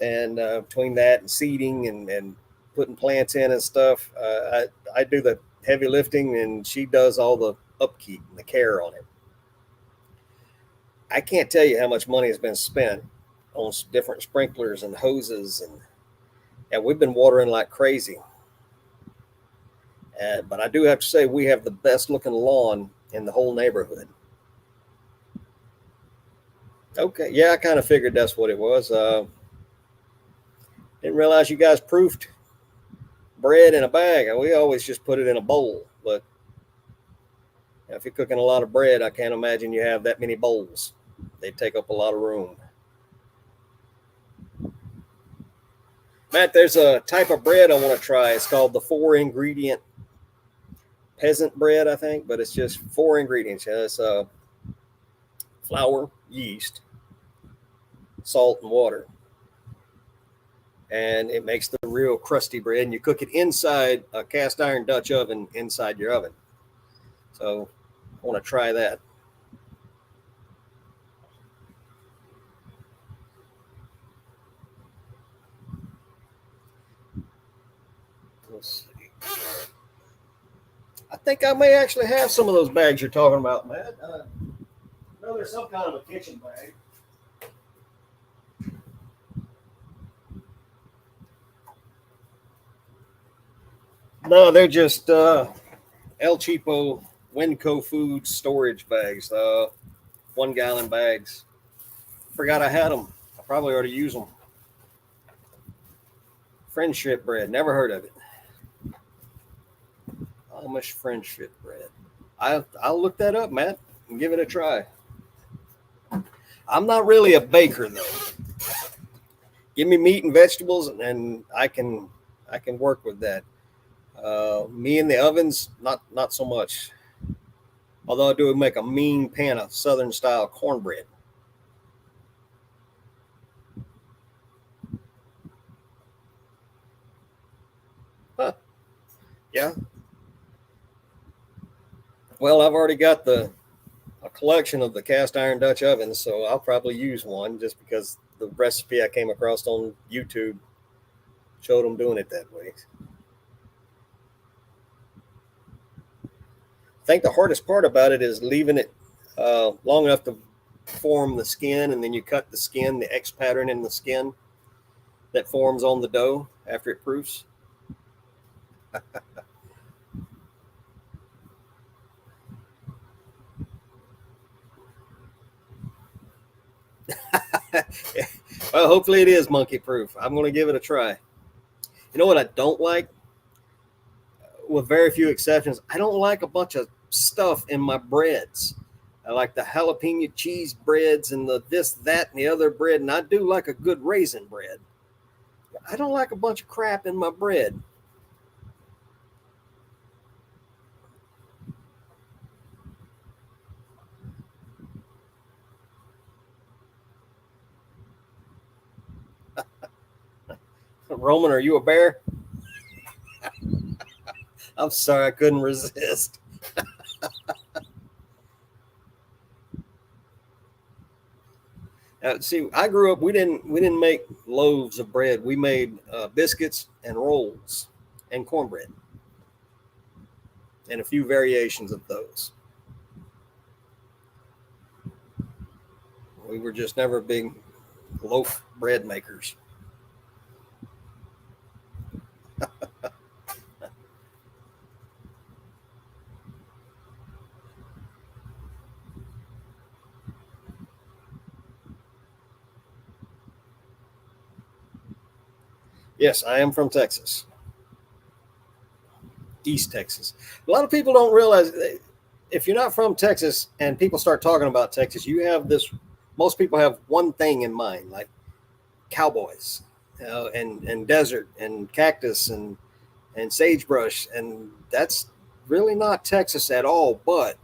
And between that and seeding and putting plants in and stuff, I do the heavy lifting, and she does all the upkeep and the care on it. I can't tell you how much money has been spent on different sprinklers and hoses, and we've been watering like crazy. But I do have to say, we have the best looking lawn in the whole neighborhood. Okay, yeah, I kind of figured that's what it was. Didn't realize you guys proofed bread in a bag. We always just put it in a bowl. But if you're cooking a lot of bread, I can't imagine you have that many bowls. They take up a lot of room. Matt, there's a type of bread I want to try. It's called the 4-ingredient peasant bread, I think, but it's just 4 ingredients. It's flour, yeast, salt, and water. And it makes the real crusty bread. And you cook it inside a cast iron Dutch oven inside your oven. So I want to try that. Let's see. I think I may actually have some of those bags you're talking about, Matt. No, there's some kind of a kitchen bag. No, they're just El Cheapo Winco Food storage bags, 1 gallon bags. Forgot I had them. I probably ought to use them. Friendship bread, never heard of it. Amish friendship bread. I'll look that up, Matt, and give it a try. I'm not really a baker though. Give me meat and vegetables, and I can work with that. Me in the ovens, not so much. Although I do make a mean pan of Southern style cornbread. Huh. Yeah. Well, I've already got a collection of the cast iron Dutch ovens, so I'll probably use one just because the recipe I came across on YouTube showed them doing it that way. I think the hardest part about it is leaving it long enough to form the skin, and then you cut the skin, the X pattern in the skin that forms on the dough after it proofs. Well, hopefully it is monkey proof. I'm going to give it a try. You know what I don't like? With very few exceptions, I don't like a bunch of stuff in my breads. I like the jalapeno cheese breads and the this, that, and the other bread. And I do like a good raisin bread. I don't like a bunch of crap in my bread. Roman, are you a bear? I'm sorry, I couldn't resist. See, I grew up. We didn't make loaves of bread. We made biscuits and rolls and cornbread and a few variations of those. We were just never big loaf bread makers. Yes, I am from Texas, East Texas. A lot of people don't realize if you're not from Texas and people start talking about Texas, you have this. Most people have one thing in mind, like cowboys, and desert and cactus and sagebrush, and that's really not Texas at all. But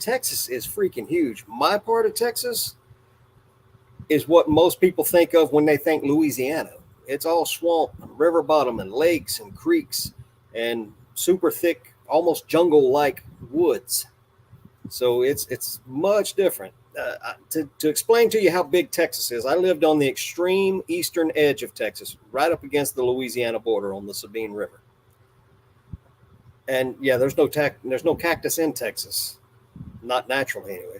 Texas is freaking huge. My part of Texas is what most people think of when they think Louisiana. It's all swamp and river bottom and lakes and creeks and super thick, almost jungle-like woods. So it's much different. To explain to you how big Texas is, I lived on the extreme eastern edge of Texas, right up against the Louisiana border on the Sabine River. And yeah, there's no cactus in Texas, not naturally anyway.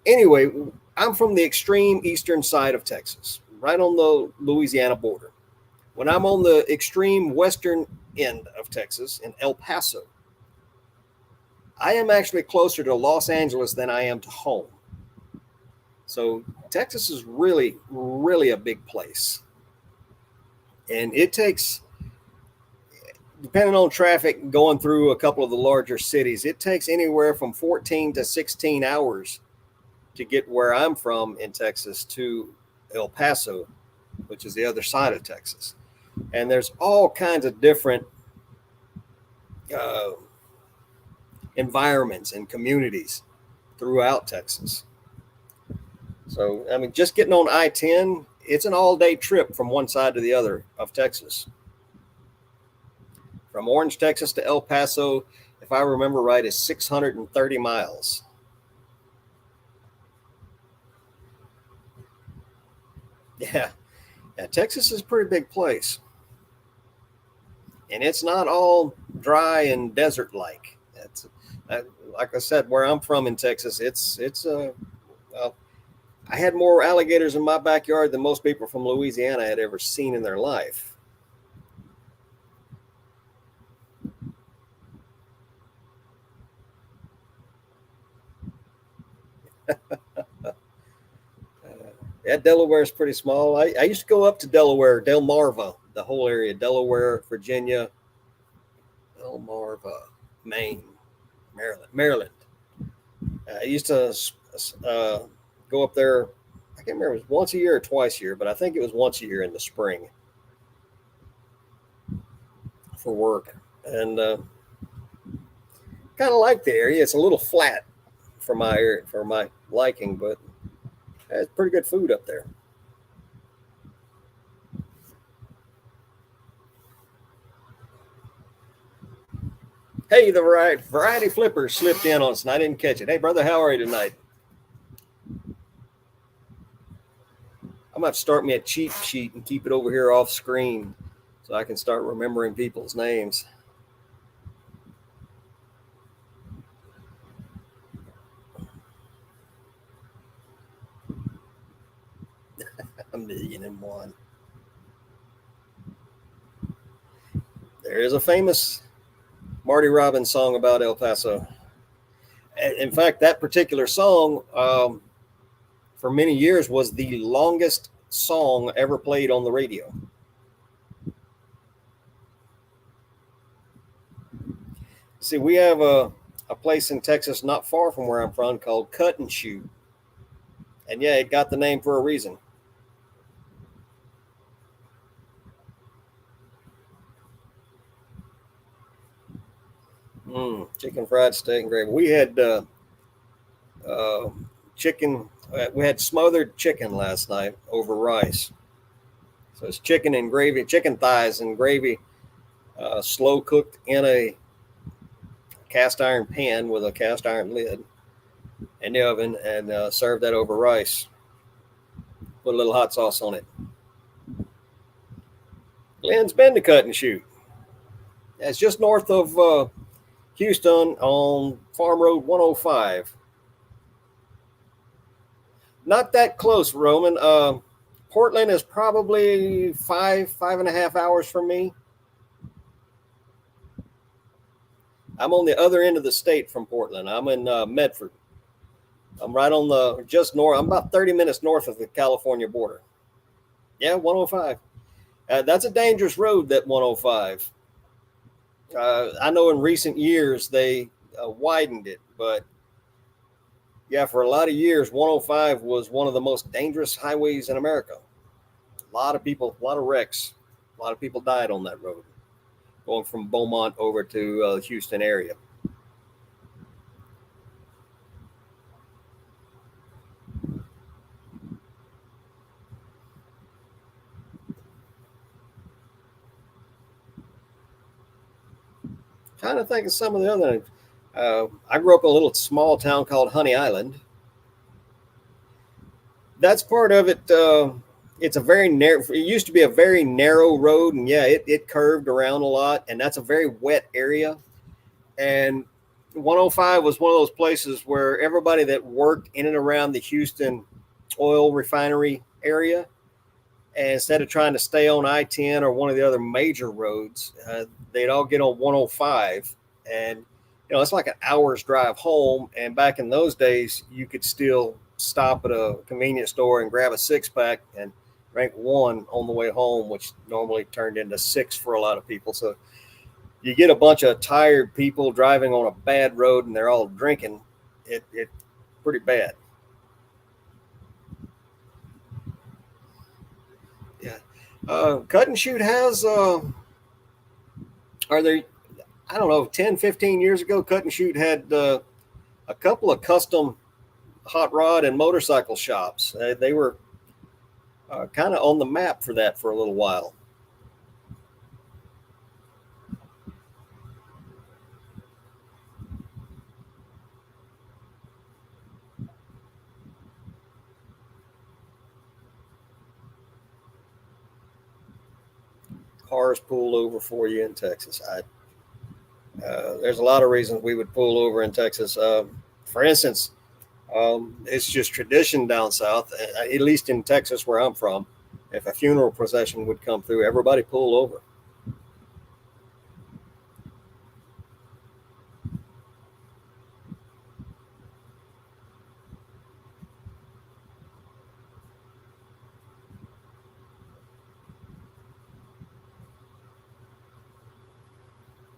Anyway, I'm from the extreme eastern side of Texas, right on the Louisiana border. When I'm on the extreme western end of Texas in El Paso, I am actually closer to Los Angeles than I am to home. So Texas is really, really a big place. And it takes, depending on traffic going through a couple of the larger cities, it takes anywhere from 14 to 16 hours to get where I'm from in Texas to El Paso, which is the other side of Texas. And there's all kinds of different uh, environments and communities throughout Texas. So, I mean, just getting on I-10, it's an all-day trip from one side to the other of Texas. From Orange, Texas to El Paso, if I remember right, is 630 miles. Yeah, Texas is a pretty big place. And it's not all dry and desert-like. It's, like I said, where I'm from in Texas, well, I had more alligators in my backyard than most people from Louisiana had ever seen in their life. Yeah, Delaware is pretty small. I used to go up to Delaware, Delmarva, the whole area, Delaware, Virginia, Delmarva, Maine, Maryland. I used to go up there. I can't remember if it was once a year or twice a year, but I think it was once a year in the spring for work. And kind of like the area. It's a little flat for my liking, but it's pretty good food up there. Hey, the variety flipper slipped in on us, and I didn't catch it. Hey, brother, how are you tonight? I'm gonna have to start me a cheat sheet and keep it over here off screen so I can start remembering people's names. A million and one. There is a famous Marty Robbins song about El Paso. In fact, that particular song, for many years, was the longest song ever played on the radio. See, we have a place in Texas not far from where I'm from called Cut and Shoot. And yeah, it got the name for a reason. Chicken fried steak and gravy. We had uh, chicken. We had smothered chicken last night over rice. So it's chicken and gravy, chicken thighs and gravy, slow cooked in a cast iron pan with a cast iron lid in the oven, and served that over rice. Put a little hot sauce on it. Glenn's been to Cut and Shoot. It's just north of Houston on Farm Road 105. Not that close, Roman. Portland is probably 5.5 hours from me. I'm on the other end of the state from Portland. I'm in Medford. I'm right on the just north. I'm about 30 minutes north of the California border. Yeah, 105. That's a dangerous road, that 105. I know in recent years they widened it, but yeah, for a lot of years, 105 was one of the most dangerous highways in America. A lot of people, a lot of wrecks, a lot of people died on that road, going from Beaumont over to Houston area. Trying to think of some of the other. I grew up in a little small town called Honey Island. That's part of it. It's a very narrow. It used to be a very narrow road, and yeah, it curved around a lot, and that's a very wet area. And 105 was one of those places where everybody that worked in and around the Houston oil refinery area, and instead of trying to stay on I-10 or one of the other major roads, they'd all get on 105. And, it's like an hour's drive home. And back in those days, you could still stop at a convenience store and grab a six pack and drink one on the way home, which normally turned into six for a lot of people. So you get a bunch of tired people driving on a bad road and they're all drinking. It's pretty bad. Yeah. Cut and Shoot has, are there, I don't know, 10, 15 years ago, Cut and Shoot had a couple of custom hot rod and motorcycle shops. They were kind of on the map for that for a little while. Cars pull over for you in Texas. There's a lot of reasons we would pull over in Texas. For instance, it's just tradition down south, at least in Texas where I'm from. If a funeral procession would come through, everybody pull over.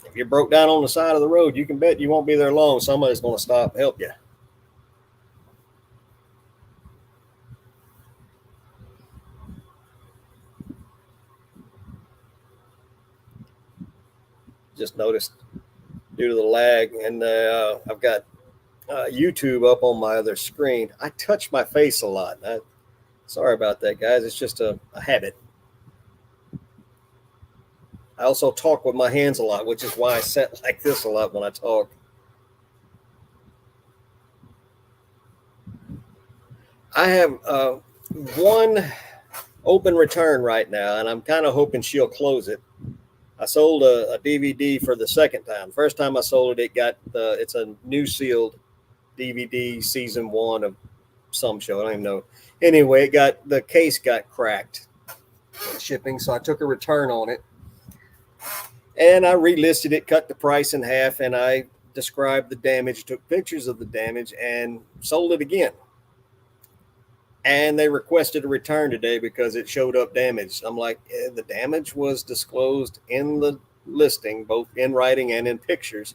If you're broke down on the side of the road, you can bet you won't be there long. Somebody's going to stop and help you. Just noticed due to the lag, and I've got YouTube up on my other screen. I touch my face a lot. Sorry about that, guys. It's just a habit. I also talk with my hands a lot, which is why I sit like this a lot when I talk. I have one open return right now, and I'm kind of hoping she'll close it. I sold a DVD for the second time. First time I sold it, it's a new sealed DVD season one of some show. I don't even know. Anyway, the case got cracked shipping, so I took a return on it, and I relisted it, cut the price in half, and I described the damage, took pictures of the damage, and sold it again. And they requested a return today because it showed up damaged. I'm like, the damage was disclosed in the listing, both in writing and in pictures.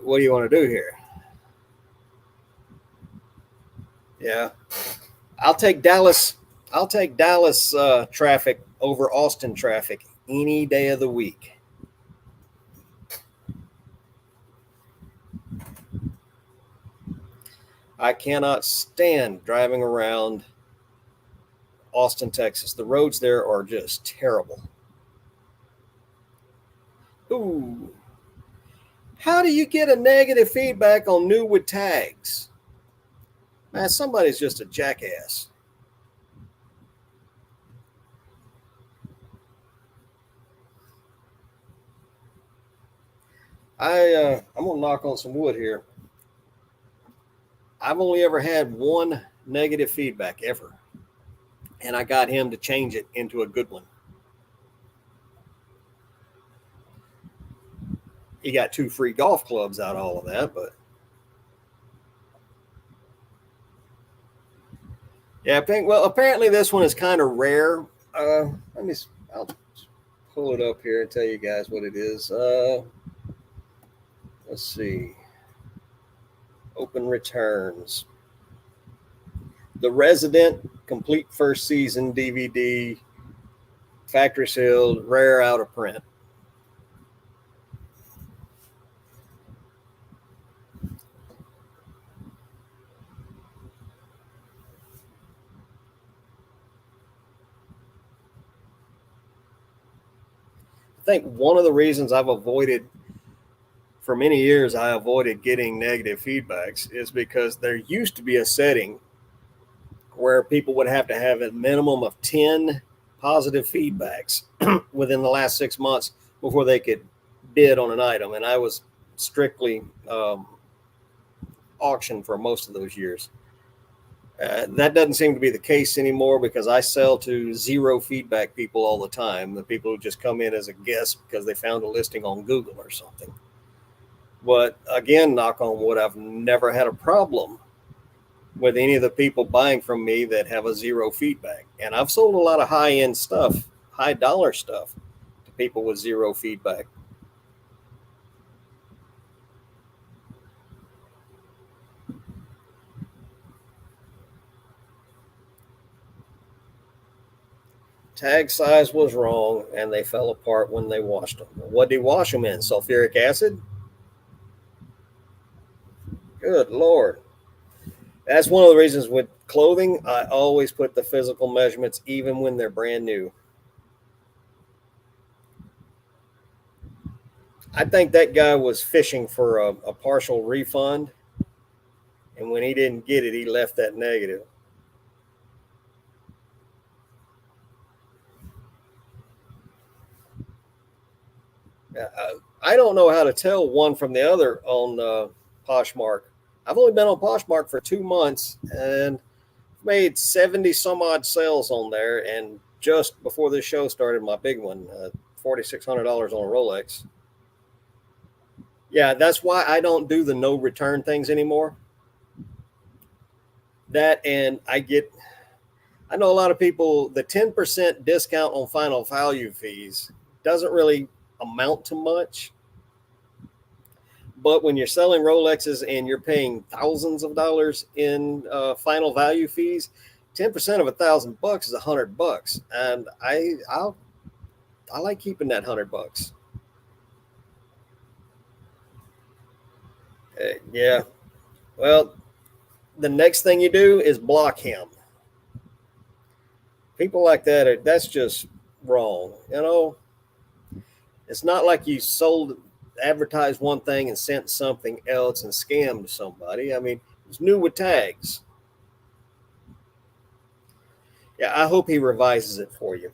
What do you want to do here? Yeah, I'll take Dallas. I'll take Dallas traffic over Austin traffic any day of the week. I cannot stand driving around Austin, Texas. The roads there are just terrible. Ooh. How do you get a negative feedback on new with tags? Man, somebody's just a jackass. I'm gonna knock on some wood here. I've only ever had one negative feedback ever, and I got him to change it into a good one. He got two free golf clubs out of all of that, but yeah, I think. Well, apparently this one is kind of rare. Let me. I'll pull it up here and tell you guys what it is. Let's see. Open returns. The Resident complete first season DVD, factory sealed, rare, out of print. I think one of the reasons I've avoided for many years I avoided getting negative feedbacks is because there used to be a setting where people would have to have a minimum of 10 positive feedbacks within the last 6 months before they could bid on an item. And I was strictly auctioned for most of those years. That doesn't seem to be the case anymore because I sell to zero feedback people all the time. The people who just come in as a guest because they found a listing on Google or something. But again, knock on wood, I've never had a problem with any of the people buying from me that have a zero feedback. And I've sold a lot of high-end stuff, high dollar stuff to people with zero feedback. Tag size was wrong and they fell apart when they washed them. What did he wash them in? Sulfuric acid? Good Lord. That's one of the reasons with clothing, I always put the physical measurements even when they're brand new. I think that guy was fishing for a partial refund. And when he didn't get it, he left that negative. I don't know how to tell one from the other on Poshmark. I've only been on Poshmark for 2 months and made 70 some odd sales on there. And just before this show started, my big one, $4,600 on a Rolex. Yeah, that's why I don't do the no return things anymore. That and I know a lot of people, the 10% discount on final value fees doesn't really amount to much. But when you're selling Rolexes and you're paying thousands of dollars in final value fees, 10% of $1,000 is $100, and I like keeping that $100. Yeah. Well, the next thing you do is block him. People like that that's just wrong. It's not like you advertised one thing and sent something else and scammed somebody. I mean, it's new with tags. Yeah, I hope he revises it for you.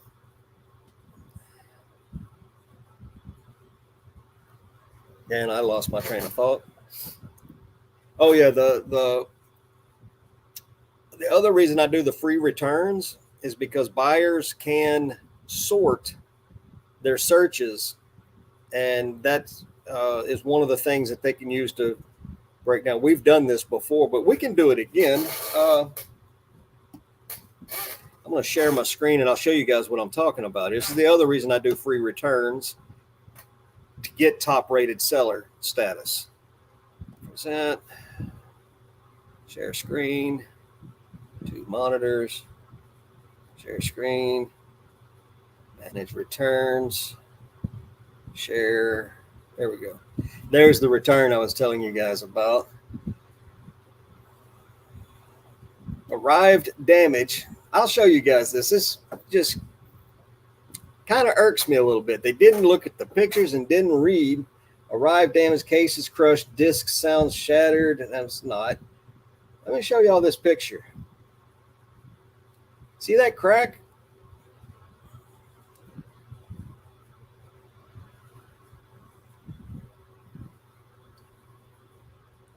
And I lost my train of thought. Oh yeah, the other reason I do the free returns is because buyers can sort their searches, and that is one of the things that they can use to break down. We've done this before, but we can do it again. I'm going to share my screen and I'll show you guys what I'm talking about. This is the other reason I do free returns, to get top rated seller status. Present, share screen, 2 monitors, share screen, manage returns, share. There we go. There's the return I was telling you guys about. Arrived damage. I'll show you guys this. This just kind of irks me a little bit. They didn't look at the pictures and didn't read. Arrived damage, cases crushed, disc sounds shattered. That's not. Let me show you all this picture. See that crack?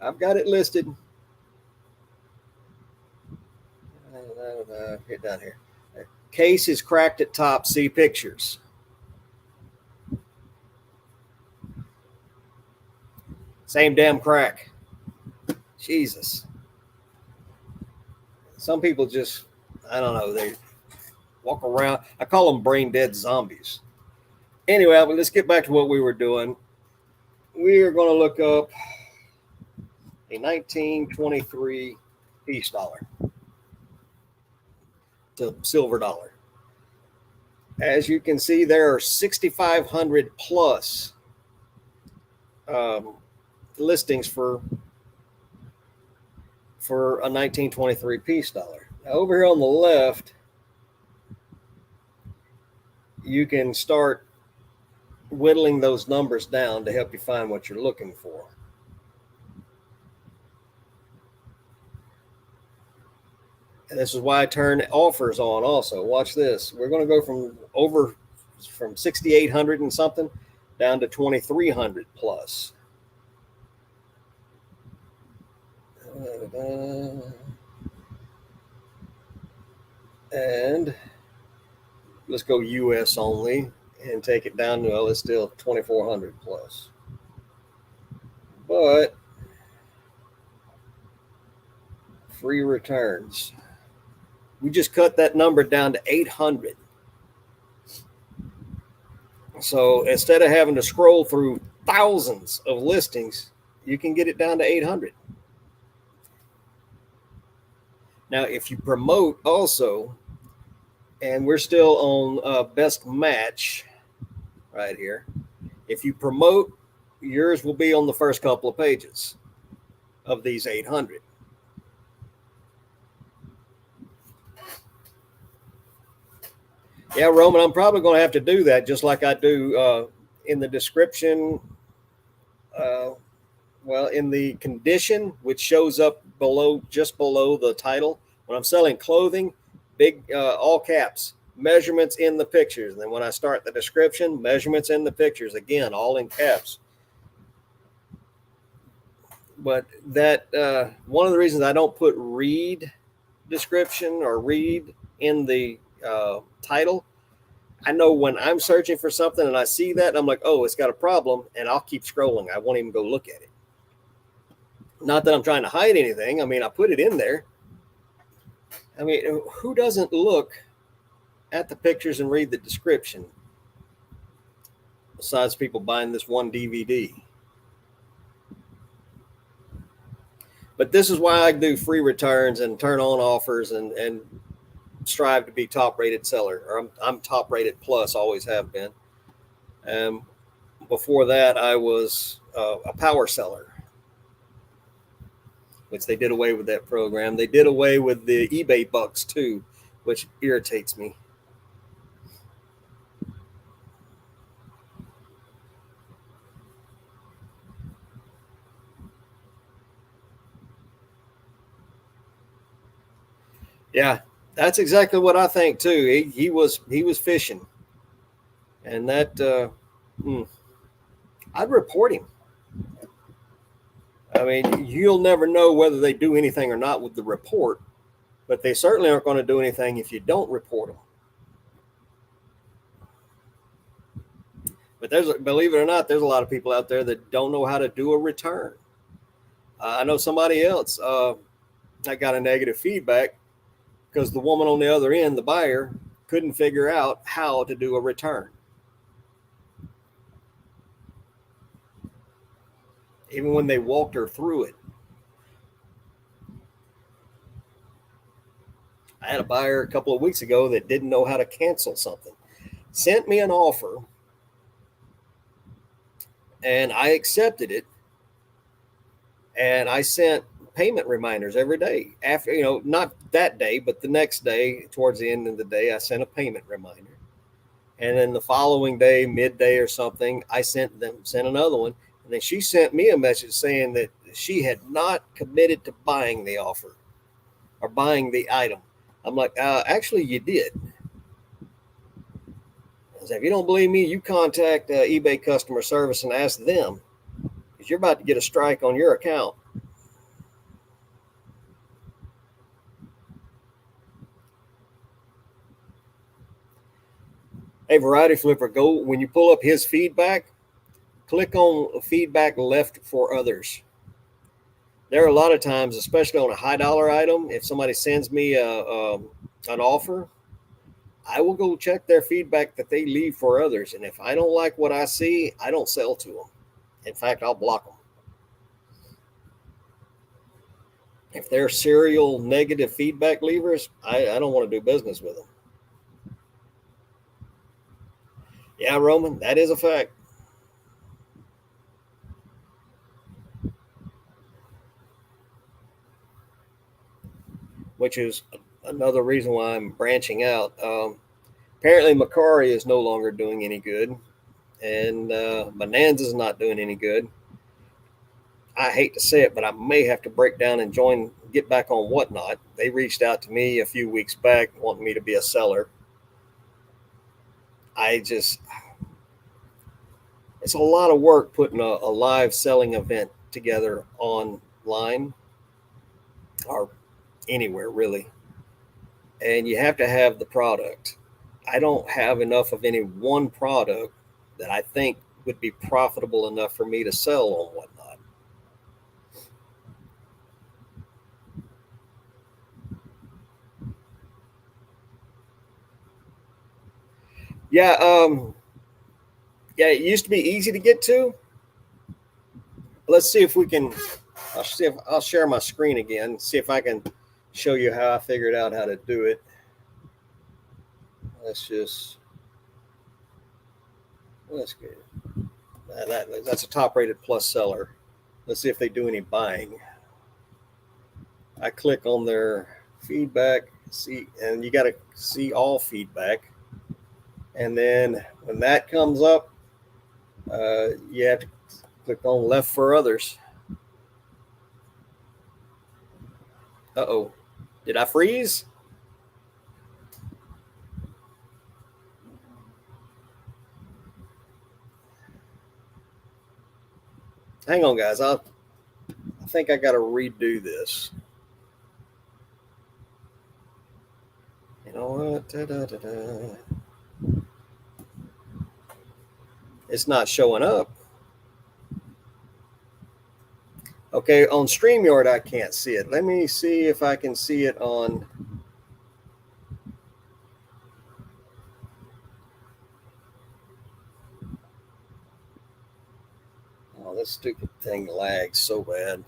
I've got it listed. Get down here. Case is cracked at top. See pictures. Same damn crack. Jesus. Some people just, I don't know, they walk around. I call them brain dead zombies. Anyway, let's get back to what we were doing. We are going to look up a 1923 peace dollar to silver dollar. As you can see, there are 6,500 plus listings for a 1923 peace dollar. Now, over here on the left, you can start whittling those numbers down to help you find what you're looking for. And this is why I turn offers on also. Watch this. We're going to go from 6,800 and something down to 2,300 plus. And let's go US only and take it down to, well, it's still 2,400 plus. But free returns. We just cut that number down to 800. So instead of having to scroll through thousands of listings, you can get it down to 800. Now, if you promote also, and we're still on best match right here, if you promote, yours will be on the first couple of pages of these 800. Yeah, Roman, I'm probably going to have to do that just like I do in the description. Well, in the condition, which shows up just below the title. When I'm selling clothing, big, all caps, measurements in the pictures. And then when I start the description, measurements in the pictures, again, all in caps. But that one of the reasons I don't put read description or read in the title, I know when I'm searching for something and I see that, I'm like, oh, it's got a problem, and I'll keep scrolling. I won't even go look at it. Not that I'm trying to hide anything. I mean, I put it in there. I mean, who doesn't look at the pictures and read the description besides people buying this one DVD? But this is why I do free returns and turn on offers and strive to be top rated seller. Or I'm top rated plus, always have been. Before that, I was a power seller, which they did away with that program. They did away with the eBay bucks too, which irritates me. Yeah, that's exactly what I think too. He was fishing, and that I'd report him. I mean, you'll never know whether they do anything or not with the report, but they certainly aren't going to do anything if you don't report them. But believe it or not, there's a lot of people out there that don't know how to do a return. I know somebody else that got a negative feedback because the woman on the other end, the buyer, couldn't figure out how to do a return. Even when they walked her through it. I had a buyer a couple of weeks ago that didn't know how to cancel something. Sent me an offer, and I accepted it. And I sent payment reminders every day. After, not that day, but the next day, towards the end of the day, I sent a payment reminder. And then the following day, midday or something, I sent another one. And then she sent me a message saying that she had not committed to buying the offer or buying the item. I'm like, actually, you did. I said, if you don't believe me, you contact eBay customer service and ask them, because you're about to get a strike on your account. Hey, Variety Flipper, go when you pull up his feedback, click on feedback left for others. There are a lot of times, especially on a high dollar item, if somebody sends me an offer, I will go check their feedback that they leave for others. And if I don't like what I see, I don't sell to them. In fact, I'll block them. If they're serial negative feedback leavers, I don't want to do business with them. Yeah, Roman, that is a fact. Which is another reason why I'm branching out. Apparently, Macari is no longer doing any good. and Bonanza's not doing any good. I hate to say it, but I may have to break down and get back on Whatnot. They reached out to me a few weeks back wanting me to be a seller. It's a lot of work putting a live selling event together online or anywhere really. And you have to have the product. I don't have enough of any one product that I think would be profitable enough for me to sell on Whatnot. Yeah, yeah, it used to be easy to get to. Let's see if we can. I'll share my screen again. See if I can show you how I figured out how to do it. Let's get that's a top-rated plus seller. Let's see if they do any buying. I click on their feedback, see, and you got to see all feedback. And then when that comes up, you have to click on left for others. Uh-oh. Did I freeze? Hang on, guys. I think I got to redo this. You know what? Da-da-da-da. It's not showing up. Okay, on StreamYard, I can't see it. Let me see if I can see it on. Oh, this stupid thing lags so bad.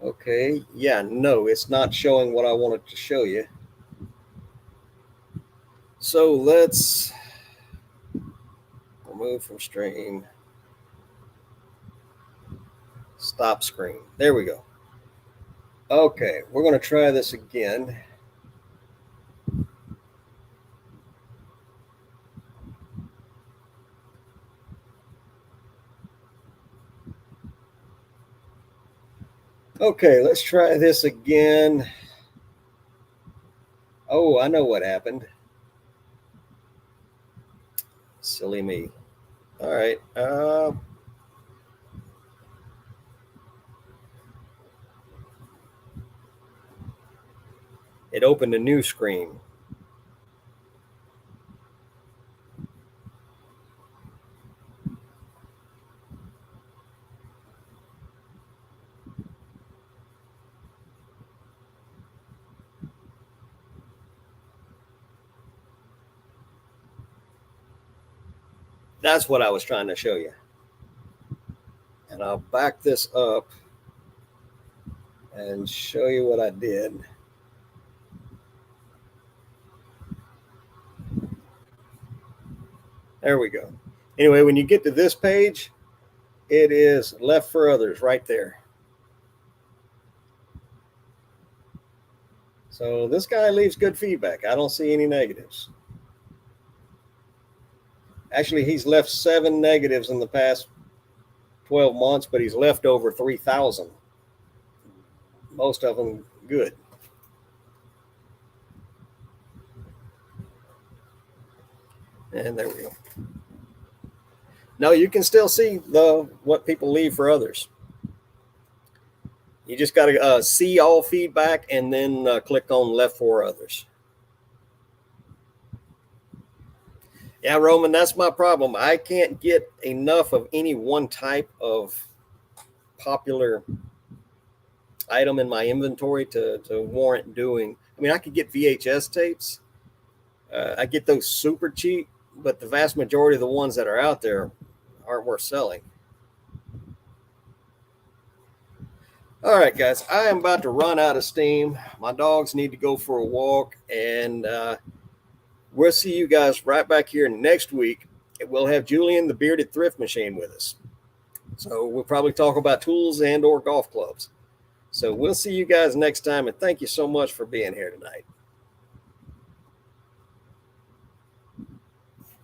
Okay. Yeah, no, it's not showing what I wanted to show you. So let's remove from stream. Stop screen. There we go. Okay, we're going to try this again. Okay, let's try this again. Oh, I know what happened. Silly me. All right. It opened a new screen. That's what I was trying to show you. And I'll back this up and show you what I did. There we go. Anyway, when you get to this page, it is left for others right there. So this guy leaves good feedback. I don't see any negatives. Actually, he's left 7 negatives in the past 12 months, but he's left over 3,000. Most of them good. And there we go. No, you can still see what people leave for others. You just got to see all feedback and then click on left for others. Yeah, Roman, that's my problem. I can't get enough of any one type of popular item in my inventory to warrant doing. I mean, I could get VHS tapes. I get those super cheap, but the vast majority of the ones that are out there aren't worth selling. All right, guys, I am about to run out of steam. My dogs need to go for a walk, and we'll see you guys right back here next week. We'll have Julian, the bearded thrift machine, with us. So we'll probably talk about tools and or golf clubs. So we'll see you guys next time, and thank you so much for being here tonight.